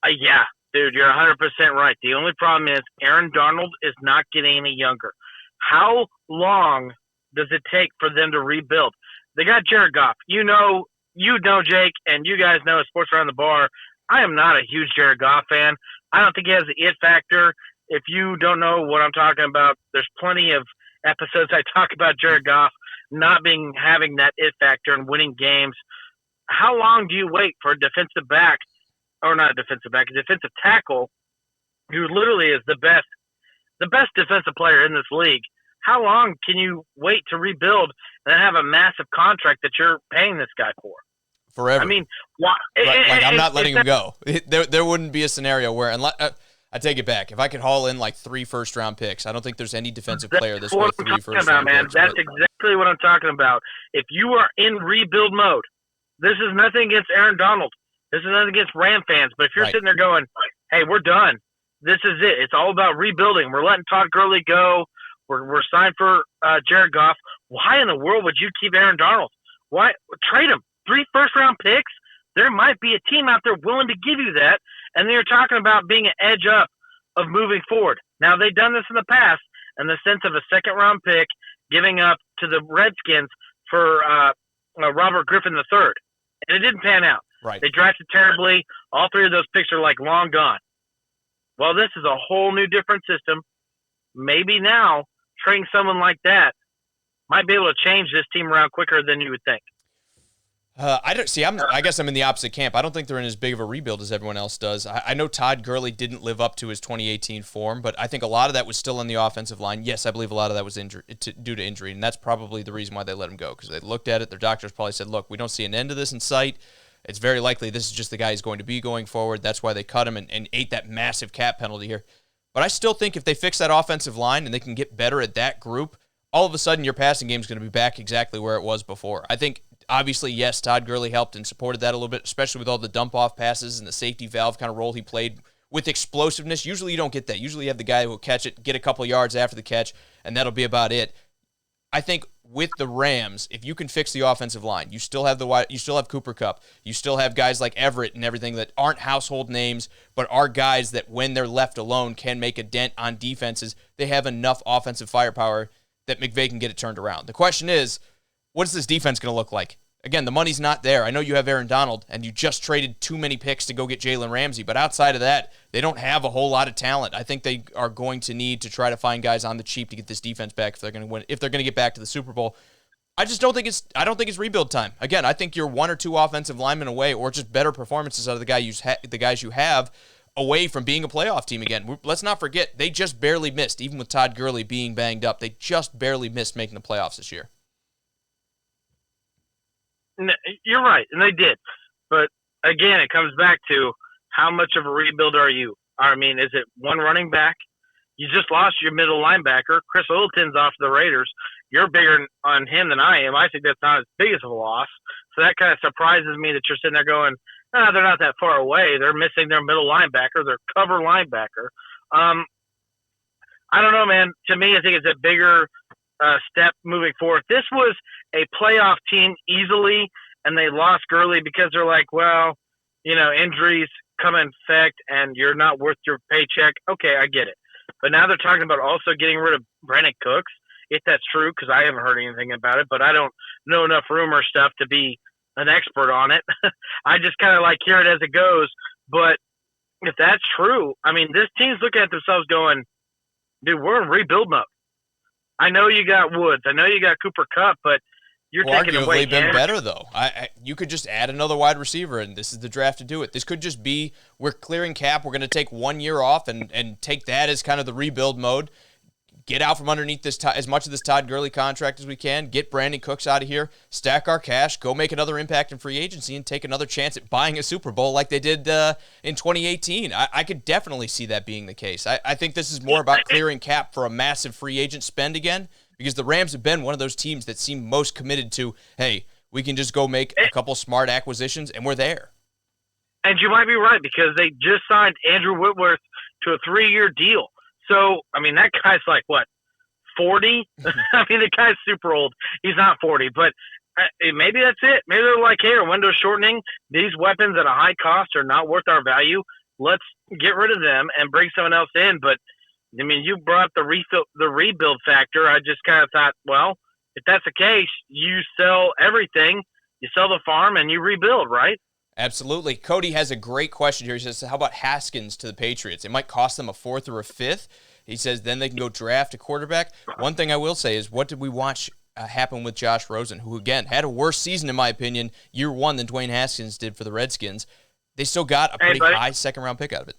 Yeah, dude, you're 100% right. The only problem is Aaron Donald is not getting any younger. How long does it take for them to rebuild? They got Jared Goff. You know, Jake, and you guys know Sports Around the Bar. I am not a huge Jared Goff fan. I don't think he has the it factor. If you don't know what I'm talking about, there's plenty of episodes I talk about Jared Goff not having that it factor and winning games. How long do you wait for a defensive back or not a defensive back, a defensive tackle who literally is the best defensive player in this league. How long can you wait to rebuild and have a massive contract that you're paying this guy for? Forever. I mean, why? Like, I'm not letting him go. There wouldn't be a scenario where, unless, I take it back. If I could haul in like 3 first-round picks, I don't think there's any defensive player this way. 3 first-round picks. That's exactly what I'm talking about. If you are in rebuild mode, this is nothing against Aaron Donald. This is nothing against Ram fans. But if you're sitting there going, hey, we're done. This is it. It's all about rebuilding. We're letting Todd Gurley go. We're signed for Jared Goff. Why in the world would you keep Aaron Donald? Why trade him? 3 first-round picks? There might be a team out there willing to give you that, and then you're talking about being an edge up of moving forward. Now, they've done this in the past in the sense of a second-round pick giving up to the Redskins for Robert Griffin III, and it didn't pan out. Right. They drafted terribly. All 3 of those picks are like long gone. Well, this is a whole new different system. Maybe now trading someone like that might be able to change this team around quicker than you would think. I don't see. I guess I'm in the opposite camp. I don't think they're in as big of a rebuild as everyone else does. I know Todd Gurley didn't live up to his 2018 form, but I think a lot of that was still on the offensive line. Yes, I believe a lot of that was due to injury, and that's probably the reason why they let him go, because they looked at it. Their doctors probably said, "Look, we don't see an end to this in sight. It's very likely this is just the guy he's going to be going forward." That's why they cut him and ate that massive cap penalty here. But I still think if they fix that offensive line and they can get better at that group, all of a sudden your passing game is going to be back exactly where it was before. I think, obviously, yes, Todd Gurley helped and supported that a little bit, especially with all the dump-off passes and the safety valve kind of role he played with explosiveness. Usually you don't get that. Usually you have the guy who will catch it, get a couple yards after the catch, and that'll be about it. I think with the Rams, if you can fix the offensive line, you still have Cooper Kupp, you still have guys like Everett and everything that aren't household names, but are guys that when they're left alone can make a dent on defenses. They have enough offensive firepower that McVay can get it turned around. The question is, what is this defense going to look like? Again, the money's not there. I know you have Aaron Donald, and you just traded too many picks to go get Jalen Ramsey, but outside of that, they don't have a whole lot of talent. I think they are going to need to try to find guys on the cheap to get this defense back if they're going to win. If they're going to get back to the Super Bowl, I don't think it's rebuild time. Again, I think you're 1 or 2 offensive linemen away, or just better performances out of the guys you have, away from being a playoff team again. Let's not forget, they just barely missed, even with Todd Gurley being banged up. They just barely missed making the playoffs this year. You're right, and they did. But, again, it comes back to how much of a rebuild are you? I mean, is it 1 running back? You just lost your middle linebacker. Chris Littleton's off the Raiders. You're bigger on him than I am. I think that's not as big as a loss. So that kind of surprises me that you're sitting there going, they're not that far away. They're missing their middle linebacker, their cover linebacker. I don't know, man. To me, I think it's a bigger step moving forward. This was a playoff team easily, and they lost Gurley because they're like, well, injuries come in effect, and you're not worth your paycheck. Okay, I get it. But now they're talking about also getting rid of Brandon Cooks, if that's true, because I haven't heard anything about it, but I don't know enough rumor stuff to be an expert on it. I just kind of hear it as it goes. But if that's true, I mean, this team's looking at themselves going, dude, we're in rebuild mode. I know you got Woods. I know you got Cooper Kupp, but you're taking away. Arguably been better, though. You could just add another wide receiver, and this is the draft to do it. This could just be, we're clearing cap. We're going to take 1 year off and take that as kind of the rebuild mode. Get out from underneath as much of this Todd Gurley contract as we can. Get Brandon Cooks out of here. Stack our cash. Go make another impact in free agency and take another chance at buying a Super Bowl like they did in 2018. I could definitely see that being the case. I think this is more about clearing cap for a massive free agent spend again, because the Rams have been one of those teams that seem most committed to, hey, we can just go make a couple smart acquisitions, and we're there. And you might be right, because they just signed Andrew Whitworth to a 3-year deal. So, I mean, that guy's 40? I mean, the guy's super old. He's not 40, but maybe that's it. Maybe they're like, hey, our window's shortening. These weapons at a high cost are not worth our value. Let's get rid of them and bring someone else in. But, I mean, you brought up the rebuild factor. I just kind of thought, well, if that's the case, you sell everything. You sell the farm and you rebuild, right? Absolutely. Cody has a great question here. He says, how about Haskins to the Patriots? It might cost them a 4th or a 5th. He says then they can go draft a quarterback. One thing I will say is, what did we watch happen with Josh Rosen, who, again, had a worse season, in my opinion, year 1 than Dwayne Haskins did for the Redskins? they still got a pretty high second-round pick out of it.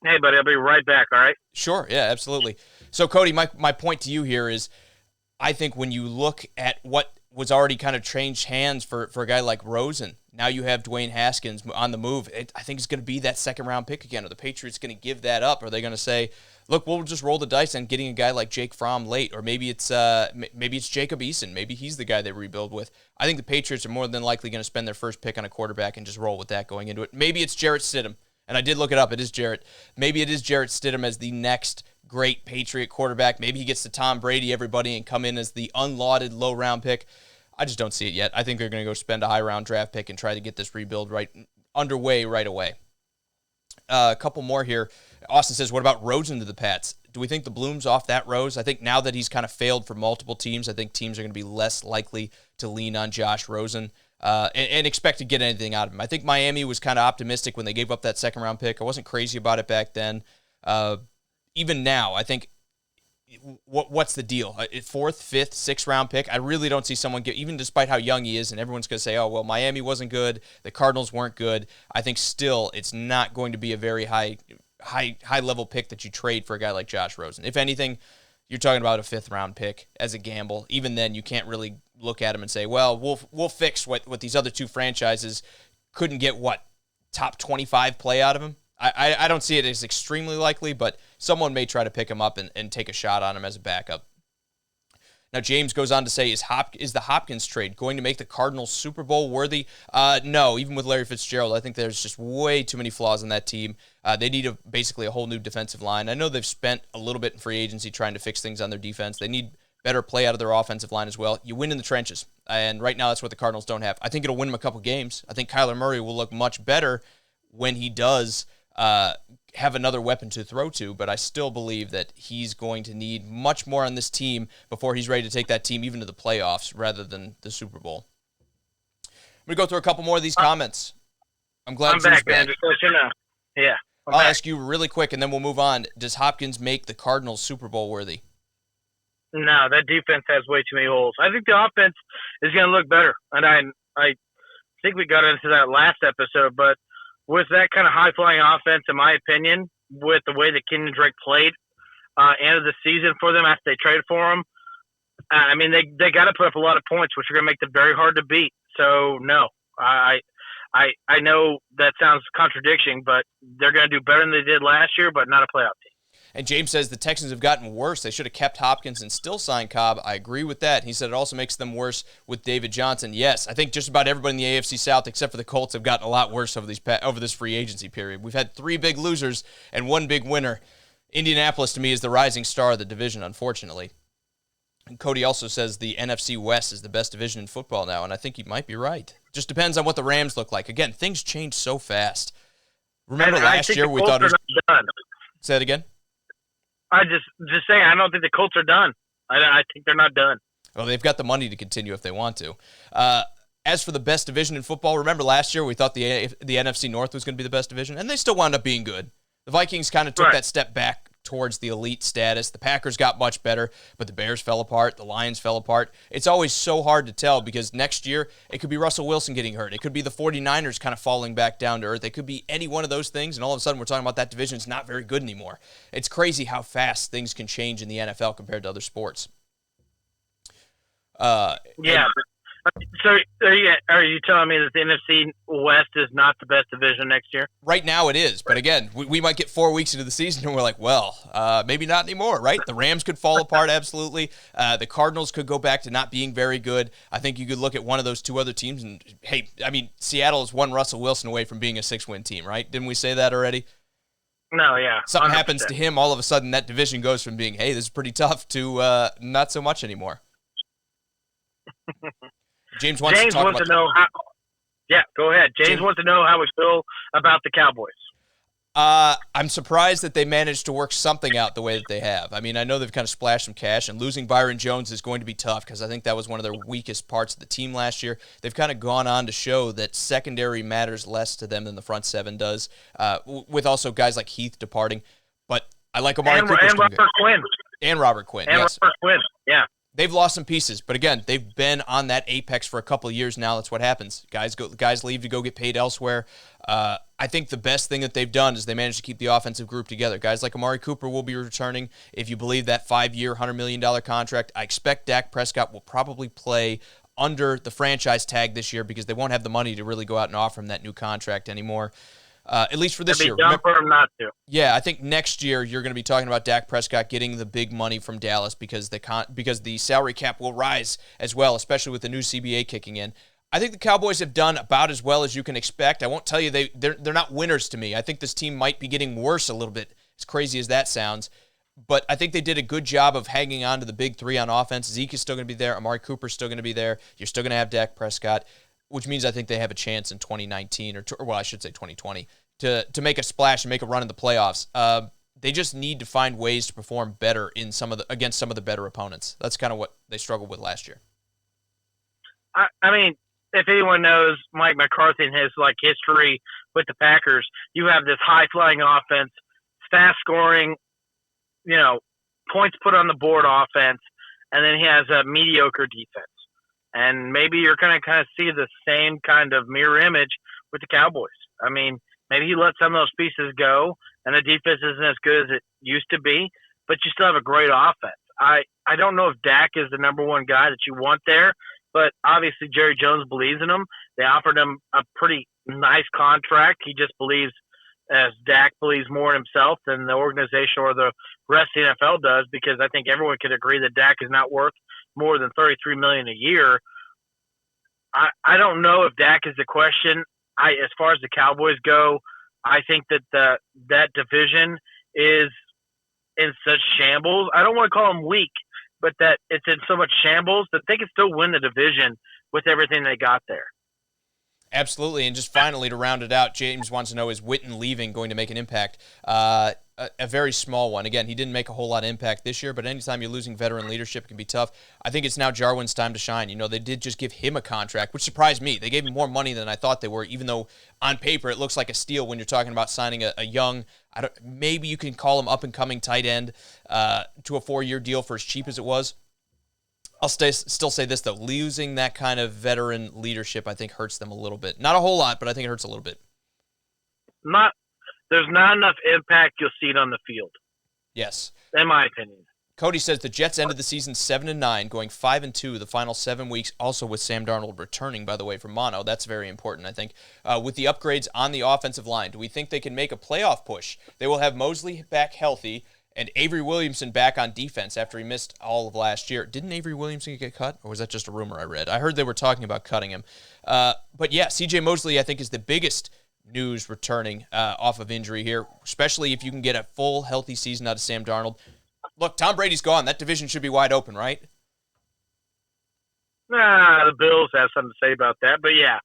Hey, buddy, I'll be right back, all right? Sure, yeah, absolutely. So, Cody, my point to you here is I think when you look at what was already kind of changed hands for a guy like Rosen, now you have Dwayne Haskins on the move. I think it's going to be that second-round pick again. Are the Patriots going to give that up? Are they going to say, look, we'll just roll the dice on getting a guy like Jake Fromm late, or maybe it's Jacob Eason. Maybe he's the guy they rebuild with. I think the Patriots are more than likely going to spend their first pick on a quarterback and just roll with that going into it. Maybe it's Jarrett Stidham. And I did look it up. It is Jarrett. Maybe it is Jarrett Stidham as the next great Patriot quarterback. Maybe he gets to Tom Brady, everybody, and come in as the unlauded low-round pick. I just don't see it yet. I think they're going to go spend a high-round draft pick and try to get this rebuild underway right away. A couple more here. Austin says, what about Rosen to the Pats? Do we think the bloom's off that rose? I think now that he's kind of failed for multiple teams, I think teams are going to be less likely to lean on Josh Rosen. And expect to get anything out of him. I think Miami was kind of optimistic when they gave up that second-round pick. I wasn't crazy about it back then. Even now, I think, what's the deal? Fourth, fifth, sixth-round pick? I really don't see someone get, even despite how young he is, and everyone's going to say, oh, well, Miami wasn't good, the Cardinals weren't good. I think still it's not going to be a very high-level pick that you trade for a guy like Josh Rosen. If anything, you're talking about a fifth-round pick as a gamble. Even then, you can't really look at him and say, well, we'll fix what these other two franchises couldn't get, top 25 play out of him? I don't see it as extremely likely, but someone may try to pick him up and take a shot on him as a backup. Now, James goes on to say, is the Hopkins trade going to make the Cardinals Super Bowl worthy? No, even with Larry Fitzgerald, I think there's just way too many flaws in that team. They need basically a whole new defensive line. I know they've spent a little bit in free agency trying to fix things on their defense. They need better play out of their offensive line as well. You win in the trenches, and right now that's what the Cardinals don't have. I think it'll win them a couple games. I think Kyler Murray will look much better when he does have another weapon to throw to, but I still believe that he's going to need much more on this team before he's ready to take that team even to the playoffs rather than the Super Bowl. I'm going to go through a couple more of these comments. I'm glad I'm back, man. Just to let you know. Yeah. I'll ask you really quick, and then we'll move on. Does Hopkins make the Cardinals Super Bowl worthy? No, that defense has way too many holes. I think the offense is going to look better, and I think we got into that last episode, but with that kind of high-flying offense, in my opinion, with the way that Kenyon Drake played end of the season for them after they traded for him, I mean, they got to put up a lot of points, which are going to make them very hard to beat. So, no, I know that sounds contradicting, but they're going to do better than they did last year, but not a playoff team. And James says the Texans have gotten worse. They should have kept Hopkins and still signed Cobb. I agree with that. He said it also makes them worse with David Johnson. Yes, I think just about everybody in the AFC South, except for the Colts, have gotten a lot worse over this free agency period. We've had 3 big losers and 1 big winner. Indianapolis, to me, is the rising star of the division, unfortunately. And Cody also says the NFC West is the best division in football now, and I think he might be right. Just depends on what the Rams look like. Again, things change so fast. Remember last year we thought it was done. Say that again? I just saying, I don't think the Colts are done. I think they're not done. Well, they've got the money to continue if they want to. As for the best division in football, remember last year we thought the NFC North was going to be the best division, and they still wound up being good. The Vikings kind of took that step back towards the elite status. The Packers got much better, but the Bears fell apart. The Lions fell apart. It's always so hard to tell because next year it could be Russell Wilson getting hurt. It could be the 49ers kind of falling back down to earth. It could be any one of those things, and all of a sudden we're talking about that division's not very good anymore. It's crazy how fast things can change in the NFL compared to other sports. So are you telling me that the NFC West is not the best division next year? Right now it is, but again, we might get 4 weeks into the season and we're like, well, maybe not anymore, right? The Rams could fall apart, absolutely. The Cardinals could go back to not being very good. I think you could look at one of those 2 other teams and, hey, I mean, Seattle is one Russell Wilson away from being a 6-win team, right? Didn't we say that already? No, yeah. Something 100%. Happens to him, all of a sudden that division goes from being, hey, this is pretty tough to not so much anymore. James wants to know how. Yeah, go ahead. James wants to know how we feel about the Cowboys. I'm surprised that they managed to work something out the way that they have. I mean, I know they've kind of splashed some cash, and losing Byron Jones is going to be tough because I think that was one of their weakest parts of the team last year. They've kind of gone on to show that secondary matters less to them than the front 7 does, with also guys like Heath departing. But I like Amari Cooper. And Robert Quinn. And Robert Quinn, yes. Robert Quinn, yeah. They've lost some pieces, but again, they've been on that apex for a couple of years now. That's what happens. Guys leave to go get paid elsewhere. I think the best thing that they've done is they managed to keep the offensive group together. Guys like Amari Cooper will be returning. If you believe that 5-year, $100 million contract, I expect Dak Prescott will probably play under the franchise tag this year because they won't have the money to really go out and offer him that new contract anymore. At least for this year. It'd be dumb for him not to. Yeah, I think next year you're going to be talking about Dak Prescott getting the big money from Dallas because the salary cap will rise as well, especially with the new CBA kicking in. I think the Cowboys have done about as well as you can expect. I won't tell you they're not winners to me. I think this team might be getting worse a little bit, as crazy as that sounds. But I think they did a good job of hanging on to the big three on offense. Zeke is still going to be there. Amari Cooper's still going to be there. You're still going to have Dak Prescott, which means I think they have a chance in 2019 or I should say 2020 to make a splash and make a run in the playoffs. They just need to find ways to perform better against some of the better opponents. That's kind of what they struggled with last year. I mean, if anyone knows Mike McCarthy and his history with the Packers, you have this high flying offense, fast scoring, points put on the board offense, and then he has a mediocre defense. And maybe you're going to kind of see the same kind of mirror image with the Cowboys. I mean, maybe he let some of those pieces go, and the defense isn't as good as it used to be, but you still have a great offense. I don't know if Dak is the number one guy that you want there, but obviously Jerry Jones believes in him. They offered him a pretty nice contract. He just believes, as Dak believes more in himself than the organization or the rest of the NFL does, because I think everyone could agree that Dak is not worth more than $33 million a year. I don't know if Dak is the question. As far as the Cowboys go, I think that that division is in such shambles. I don't want to call them weak, but that it's in so much shambles that they can still win the division with everything they got there. Absolutely. And just finally, to round it out, James wants to know, is Witten leaving going to make an impact? A very small one. Again, he didn't make a whole lot of impact this year, but anytime you're losing veteran leadership, it can be tough. I think it's now Jarwin's time to shine. They did just give him a contract, which surprised me. They gave him more money than I thought they were, even though on paper it looks like a steal when you're talking about signing a young, maybe you can call him up-and-coming tight end to a 4-year deal for as cheap as it was. I'll still say this, though. Losing that kind of veteran leadership, I think, hurts them a little bit. Not a whole lot, but I think it hurts a little bit. There's not enough impact you'll see it on the field. Yes. In my opinion. Cody says the Jets ended the season 7-9, going 5-2 the final 7 weeks, also with Sam Darnold returning, by the way, from mono. That's very important, I think. With the upgrades on the offensive line, do we think they can make a playoff push? They will have Mosley back healthy and Avery Williamson back on defense after he missed all of last year. Didn't Avery Williamson get cut, or was that just a rumor I read? I heard they were talking about cutting him. But yeah, C.J. Mosley, I think, is the biggest news returning off of injury here, especially if you can get a full, healthy season out of Sam Darnold. Look, Tom Brady's gone. That division should be wide open, right? The Bills have something to say about that, but yeah.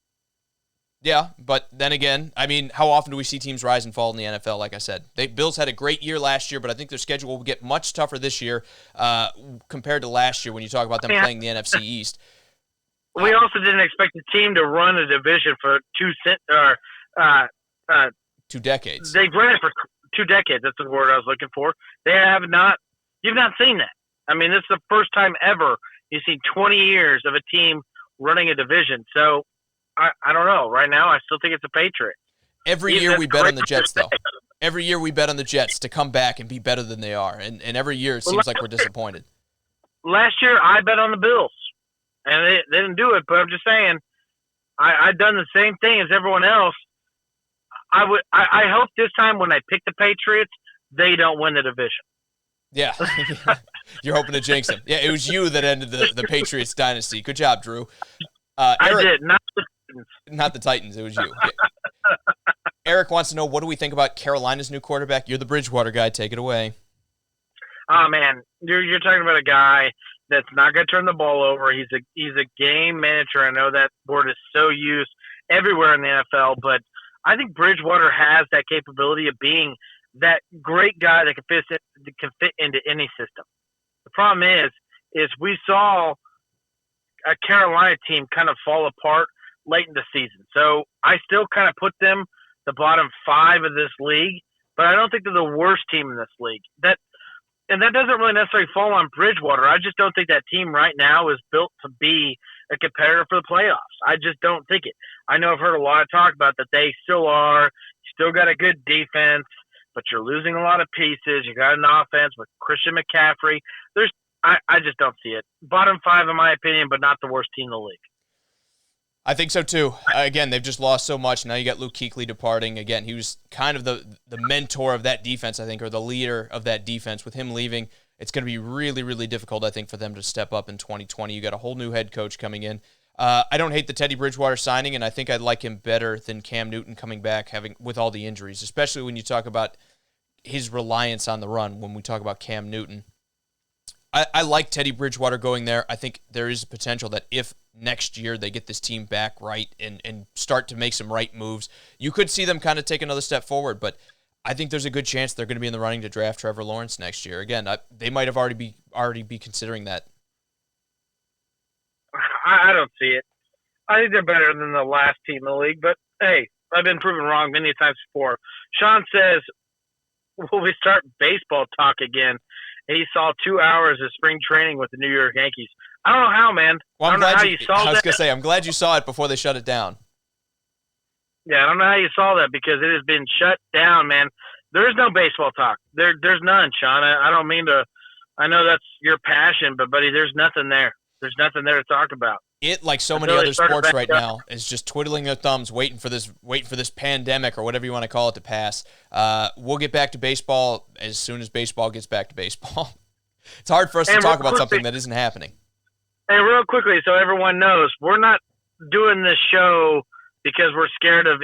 Yeah, but then again, I mean, how often do we see teams rise and fall in the NFL, like I said? Bills had a great year last year, but I think their schedule will get much tougher this year compared to last year when you talk about them playing the NFC East. We also didn't expect the team to run a division for 2 decades. They've run it for 2 decades. That's the word I was looking for. You've not seen that. I mean, this is the first time ever you've seen 20 years of a team running a division. So, I don't know. Right now, I still think it's a Patriot. Every year we bet on the Jets, though. Every year we bet on the Jets to come back and be better than they are. And every year it seems like we're disappointed. Last year, I bet on the Bills. And they didn't do it, but I'm just saying, I've done the same thing as everyone else. I hope this time when I pick the Patriots, they don't win the division. Yeah. You're hoping to jinx them. Yeah, it was you that ended the Patriots dynasty. Good job, Drew. Eric, I did, not the Titans. Not the Titans. It was you. Yeah. Eric wants to know, what do we think about Carolina's new quarterback? You're the Bridgewater guy. Take it away. Oh, man. You're talking about a guy that's not going to turn the ball over. He's a game manager. I know that word is so used everywhere in the NFL, but I think Bridgewater has that capability of being that great guy that can fit into any system. The problem is we saw a Carolina team kind of fall apart late in the season. So I still kind of put them the bottom 5 of this league, but I don't think they're the worst team in this league. That and that doesn't really necessarily fall on Bridgewater. I just don't think that team right now is built to be a competitor for the playoffs. I just don't think it. I know I've heard a lot of talk about that they still are. Still got a good defense, but you're losing a lot of pieces. You got an offense with Christian McCaffrey. I just don't see it. Bottom 5 in my opinion, but not the worst team in the league. I think so too. Again, they've just lost so much. Now you got Luke Kuechly departing. Again, he was kind of the mentor of that defense, I think, or the leader of that defense. With him leaving, it's going to be really, really difficult, I think, for them to step up in 2020. You got a whole new head coach coming in. I don't hate the Teddy Bridgewater signing, and I think I'd like him better than Cam Newton coming back with all the injuries, especially when you talk about his reliance on the run, when we talk about Cam Newton. I like Teddy Bridgewater going there. I think there is a potential that if next year they get this team back right and start to make some right moves, you could see them kind of take another step forward. But I think there's a good chance they're going to be in the running to draft Trevor Lawrence next year. Again, they might have already be considering that. I don't see it. I think they're better than the last team in the league. But, hey, I've been proven wrong many times before. Sean says, will we start baseball talk again? He saw 2 hours of spring training with the New York Yankees. I don't know how, man. Well, I don't know how you saw that. I was going to say, I'm glad you saw it before they shut it down. Yeah, I don't know how you saw that because it has been shut down, man. There is no baseball talk. There's none, Sean. I don't mean to – I know that's your passion, but, buddy, there's nothing there. There's nothing there to talk about. It, like so many other sports right now, is just twiddling their thumbs, waiting for this pandemic or whatever you want to call it to pass. We'll get back to baseball as soon as baseball gets back to baseball. It's hard for us to talk about something that isn't happening. And real quickly, so everyone knows, we're not doing this show because we're scared of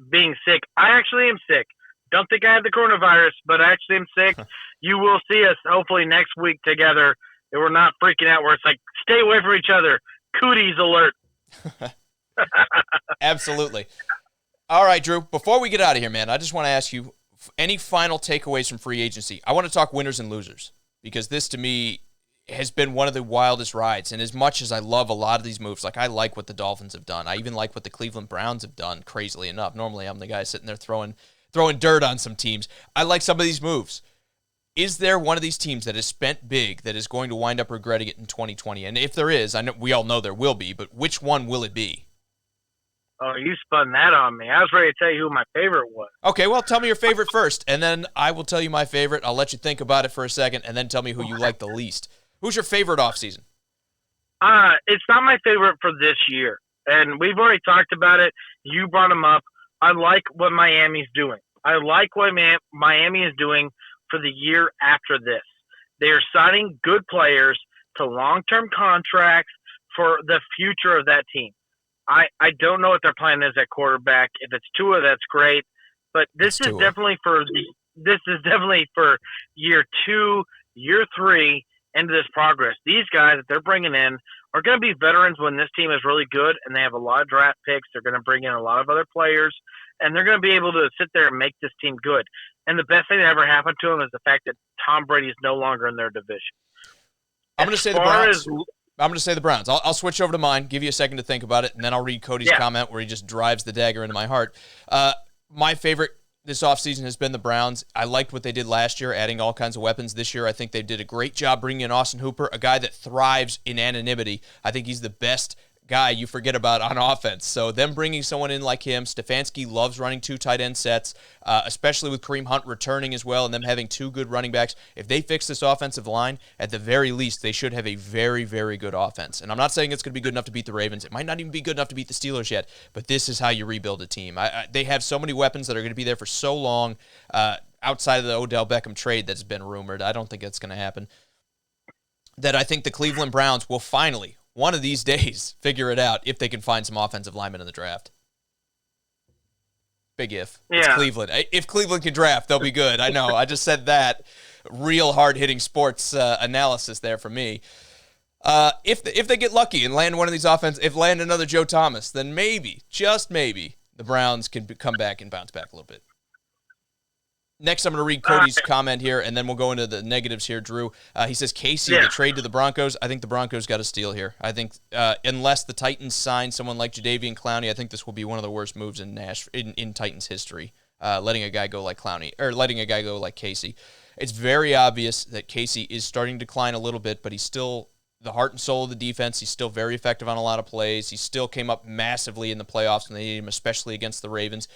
being sick. I actually am sick. Don't think I have the coronavirus, but I actually am sick. You will see us hopefully next week together. And we're not freaking out where it's like, stay away from each other. Cooties alert. Absolutely. All right, Drew, before we get out of here, man, I just want to ask you any final takeaways from free agency. I want to talk winners and losers because this, to me, has been one of the wildest rides. And as much as I love a lot of these moves, like I like what the Dolphins have done. I even like what the Cleveland Browns have done, crazily enough. Normally, I'm the guy sitting there throwing dirt on some teams. I like some of these moves. Is there one of these teams that has spent big that is going to wind up regretting it in 2020? And if there is, I know we all know there will be, but which one will it be? Oh, you spun that on me. I was ready to tell you who my favorite was. Okay, well, tell me your favorite first, and then I will tell you my favorite. I'll let you think about it for a second, and then tell me who you like the least. Who's your favorite offseason? It's not my favorite for this year, and we've already talked about it. You brought them up. I like what Miami's doing. I like what Miami is doing for the year after this. They are signing good players to long-term contracts for the future of that team. I don't know what their plan is at quarterback. If it's Tua, that's great. But this is definitely for year 2, year 3 into this progress. These guys that they're bringing in are going to be veterans when this team is really good and they have a lot of draft picks. They're going to bring in a lot of other players, and they're going to be able to sit there and make this team good. And the best thing that ever happened to them is the fact that Tom Brady is no longer in their division. I'm going to say the Browns. I'm going to say the Browns. I'll switch over to mine, give you a second to think about it, and then I'll read Cody's comment where he just drives the dagger into my heart. My favorite this offseason has been the Browns. I liked what they did last year, adding all kinds of weapons. This year, I think they did a great job bringing in Austin Hooper, a guy that thrives in anonymity. I think he's the best guy you forget about on offense. So them bringing someone in like him, Stefanski loves running 2 tight end sets, especially with Kareem Hunt returning as well and them having 2 good running backs. If they fix this offensive line, at the very least, they should have a very, very good offense. And I'm not saying it's going to be good enough to beat the Ravens. It might not even be good enough to beat the Steelers yet, but this is how you rebuild a team. They have so many weapons that are going to be there for so long outside of the Odell Beckham trade that's been rumored. I don't think it's going to happen. That I think the Cleveland Browns will finally, one of these days, figure it out if they can find some offensive linemen in the draft. Big if. Yeah. It's Cleveland. If Cleveland can draft, they'll be good. I know. I just said that. Real hard-hitting sports analysis there for me. If they get lucky and land one of these land another Joe Thomas, then maybe, just maybe, the Browns can come back and bounce back a little bit. Next, I'm going to read Cody's comment here, and then we'll go into the negatives here, Drew. He says, Casey, the trade to the Broncos. I think the Broncos got a steal here. I think unless the Titans sign someone like Jadeveon Clowney, I think this will be one of the worst moves in Titans history, letting a guy go like Clowney, or letting a guy go like Casey. It's very obvious that Casey is starting to decline a little bit, but he's still the heart and soul of the defense. He's still very effective on a lot of plays. He still came up massively in the playoffs when they needed him, especially against the Ravens.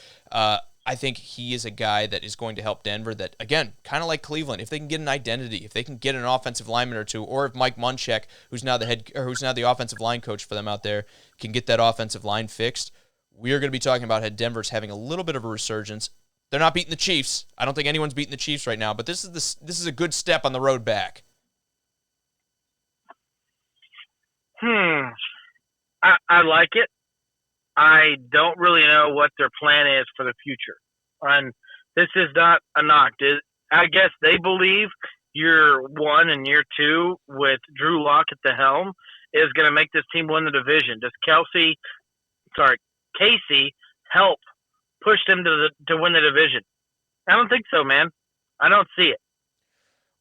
I think he is a guy that is going to help Denver that, again, kind of like Cleveland, if they can get an identity, if they can get an offensive lineman or two, or if Mike Munchak, who's now the offensive line coach for them out there, can get that offensive line fixed, we are going to be talking about how Denver's having a little bit of a resurgence. They're not beating the Chiefs. I don't think anyone's beating the Chiefs right now, but this is a good step on the road back. I like it. I don't really know what their plan is for the future. And this is not a knock. I guess they believe year one and year two with Drew Lock at the helm is going to make this team win the division. Does Casey help push them to win the division? I don't think so, man. I don't see it.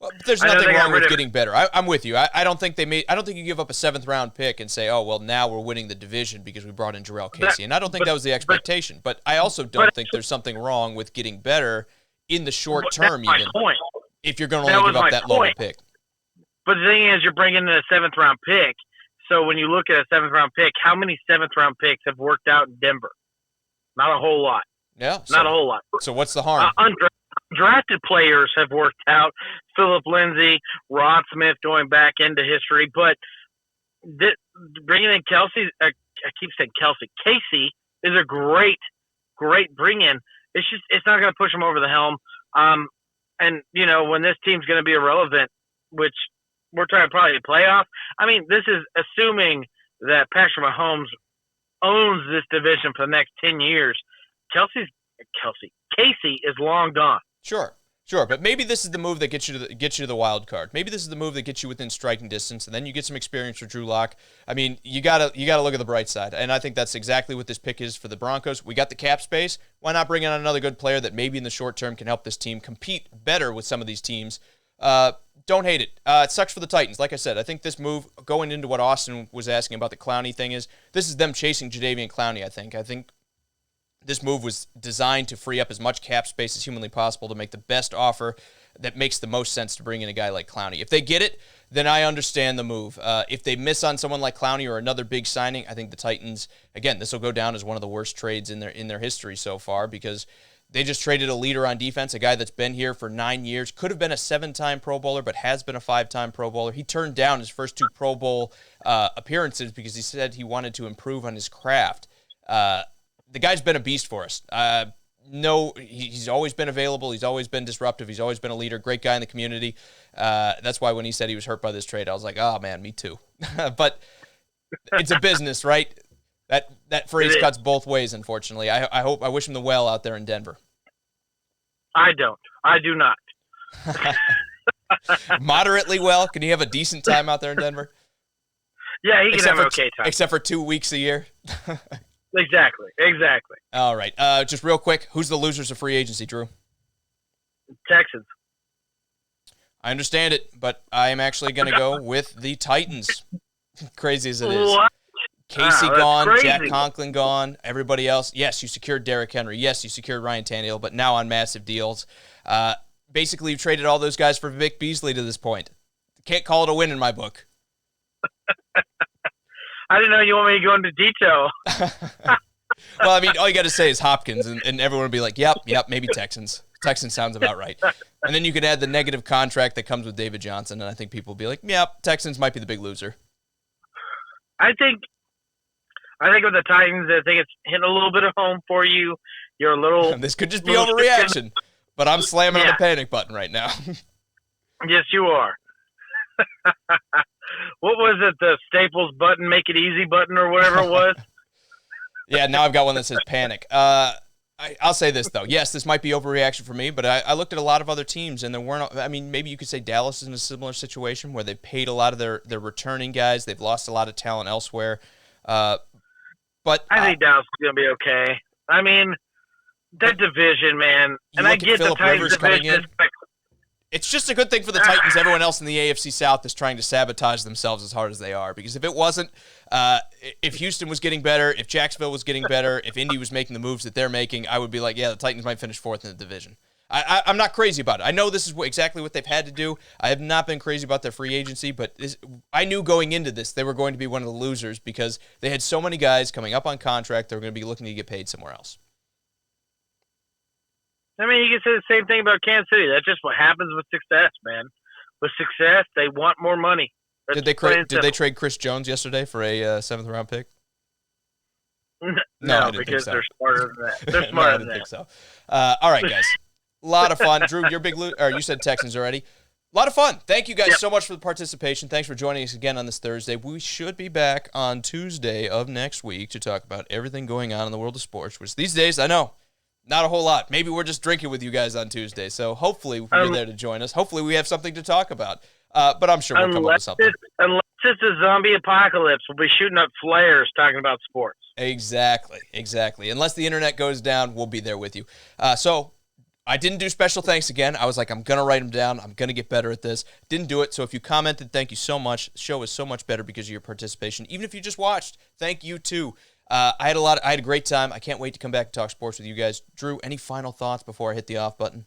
Well, there's nothing wrong with getting better. I'm with you. I don't think you give up a 7th round pick and say, oh, well, now we're winning the division because we brought in Jarrell Casey. And I don't think that was the expectation. But I also don't think there's something wrong with getting better in the short term, even if you're going to only give up that lower pick. But the thing is, you're bringing in a 7th round pick. So when you look at a 7th round pick, how many 7th round picks have worked out in Denver? Not a whole lot. Yeah. Not a whole lot. So what's the harm? Undrafted players have worked out. Philip Lindsay, Rod Smith going back into history. But bringing in Kelsey, I keep saying Casey is a great bring-in. It's not going to push him over the helm. And, when this team's going to be irrelevant, which we're trying to probably playoff, I mean, this is assuming that Patrick Mahomes owns this division for the next 10 years. Casey is long gone. Sure. But maybe this is the move that gets you to the wild card. Maybe this is the move that gets you within striking distance, and then you get some experience with Drew Lock. I mean, you gotta look at the bright side, and I think that's exactly what this pick is for the Broncos. We got the cap space. Why not bring in another good player that maybe in the short term can help this team compete better with some of these teams? Don't hate it. It sucks for the Titans. Like I said, I think this move, going into what Austin was asking about the Clowney thing, this is them chasing Jadeveon Clowney. I think this move was designed to free up as much cap space as humanly possible to make the best offer that makes the most sense to bring in a guy like Clowney. If they get it, then I understand the move. If they miss on someone like Clowney or another big signing, I think the Titans, again, this will go down as one of the worst trades in their history so far, because they just traded a leader on defense, a guy that's been here for 9 years, could have been a 7-time Pro Bowler, but has been a 5-time Pro Bowler. He turned down his first 2 Pro Bowl appearances because he said he wanted to improve on his craft. The guy's been a beast for us. He's always been available. He's always been disruptive. He's always been a leader. Great guy in the community. That's why when he said he was hurt by this trade, I was like, oh, man, me too. But it's a business, right? That phrase cuts both ways, unfortunately. I wish him the well out there in Denver. I don't. I do not. Moderately well? Can he have a decent time out there in Denver? Yeah, he can have an okay time. Except for 2 weeks a year? Exactly. All right. Just real quick, who's the losers of free agency, Drew? Texans. I understand it, but I am actually going to go with the Titans. Crazy as it is. What? Casey gone, crazy. Jack Conklin gone, everybody else. Yes, you secured Derrick Henry. Yes, you secured Ryan Tannehill, but now on massive deals. Basically, you've traded all those guys for Vic Beasley to this point. Can't call it a win in my book. I didn't know you want me to go into detail. Well, I mean, all you got to say is Hopkins, and everyone would be like, yep, maybe Texans. Texans sounds about right. And then you could add the negative contract that comes with David Johnson, and I think people would be like, yep, Texans might be the big loser. I think with the Titans, I think it's hitting a little bit of home for you. You're a little... This could just be overreaction, but I'm slamming on the panic button right now. Yes, you are. What was it? The Staples button, make it easy button, or whatever it was? Yeah, now I've got one that says panic. I'll say this, though. Yes, this might be overreaction for me, but I looked at a lot of other teams, and there weren't... I mean, maybe you could say Dallas is in a similar situation where they've paid a lot of their returning guys. They've lost a lot of talent elsewhere. But I think Dallas is going to be okay. I mean, that division, man. And I get the Titans division. It's just a good thing for the Titans. Everyone else in the AFC South is trying to sabotage themselves as hard as they are. Because if it wasn't, if Houston was getting better, if Jacksonville was getting better, if Indy was making the moves that they're making, I would be like, yeah, the Titans might finish 4th in the division. I'm not crazy about it. I know this is exactly what they've had to do. I have not been crazy about their free agency, but I knew going into this they were going to be one of the losers because they had so many guys coming up on contract. They were going to be looking to get paid somewhere else. I mean, you can say the same thing about Kansas City. That's just what happens with success, man. With success, they want more money. Did they trade Chris Jones yesterday for a 7th-round pick? No, I didn't because think so. They're smarter than that. They're smarter than that. I didn't think so. All right, guys. A lot of fun. Drew, you're big or you said Texans already. A lot of fun. Thank you guys so much for the participation. Thanks for joining us again on this Thursday. We should be back on Tuesday of next week to talk about everything going on in the world of sports, which these days, I know, not a whole lot. Maybe we're just drinking with you guys on Tuesday, so hopefully you're there to join us. Hopefully we have something to talk about, but I'm sure we'll come up with something. Unless it's a zombie apocalypse, we'll be shooting up flares talking about sports. Exactly. Unless the internet goes down, we'll be there with you. So I didn't do special thanks again. I was like, I'm going to write them down. I'm going to get better at this. Didn't do it. So if you commented, thank you so much. The show is so much better because of your participation. Even if you just watched, thank you too. I had a great time. I can't wait to come back and talk sports with you guys. Drew, any final thoughts before I hit the off button?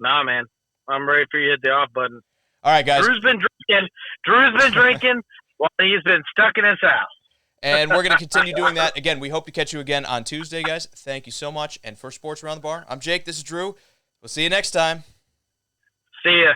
Nah, man. I'm ready for you to hit the off button. All right, guys. Drew's been drinking while he's been stuck in his house. And we're going to continue doing that. Again, we hope to catch you again on Tuesday, guys. Thank you so much. And for Sports Around the Bar, I'm Jake. This is Drew. We'll see you next time. See ya.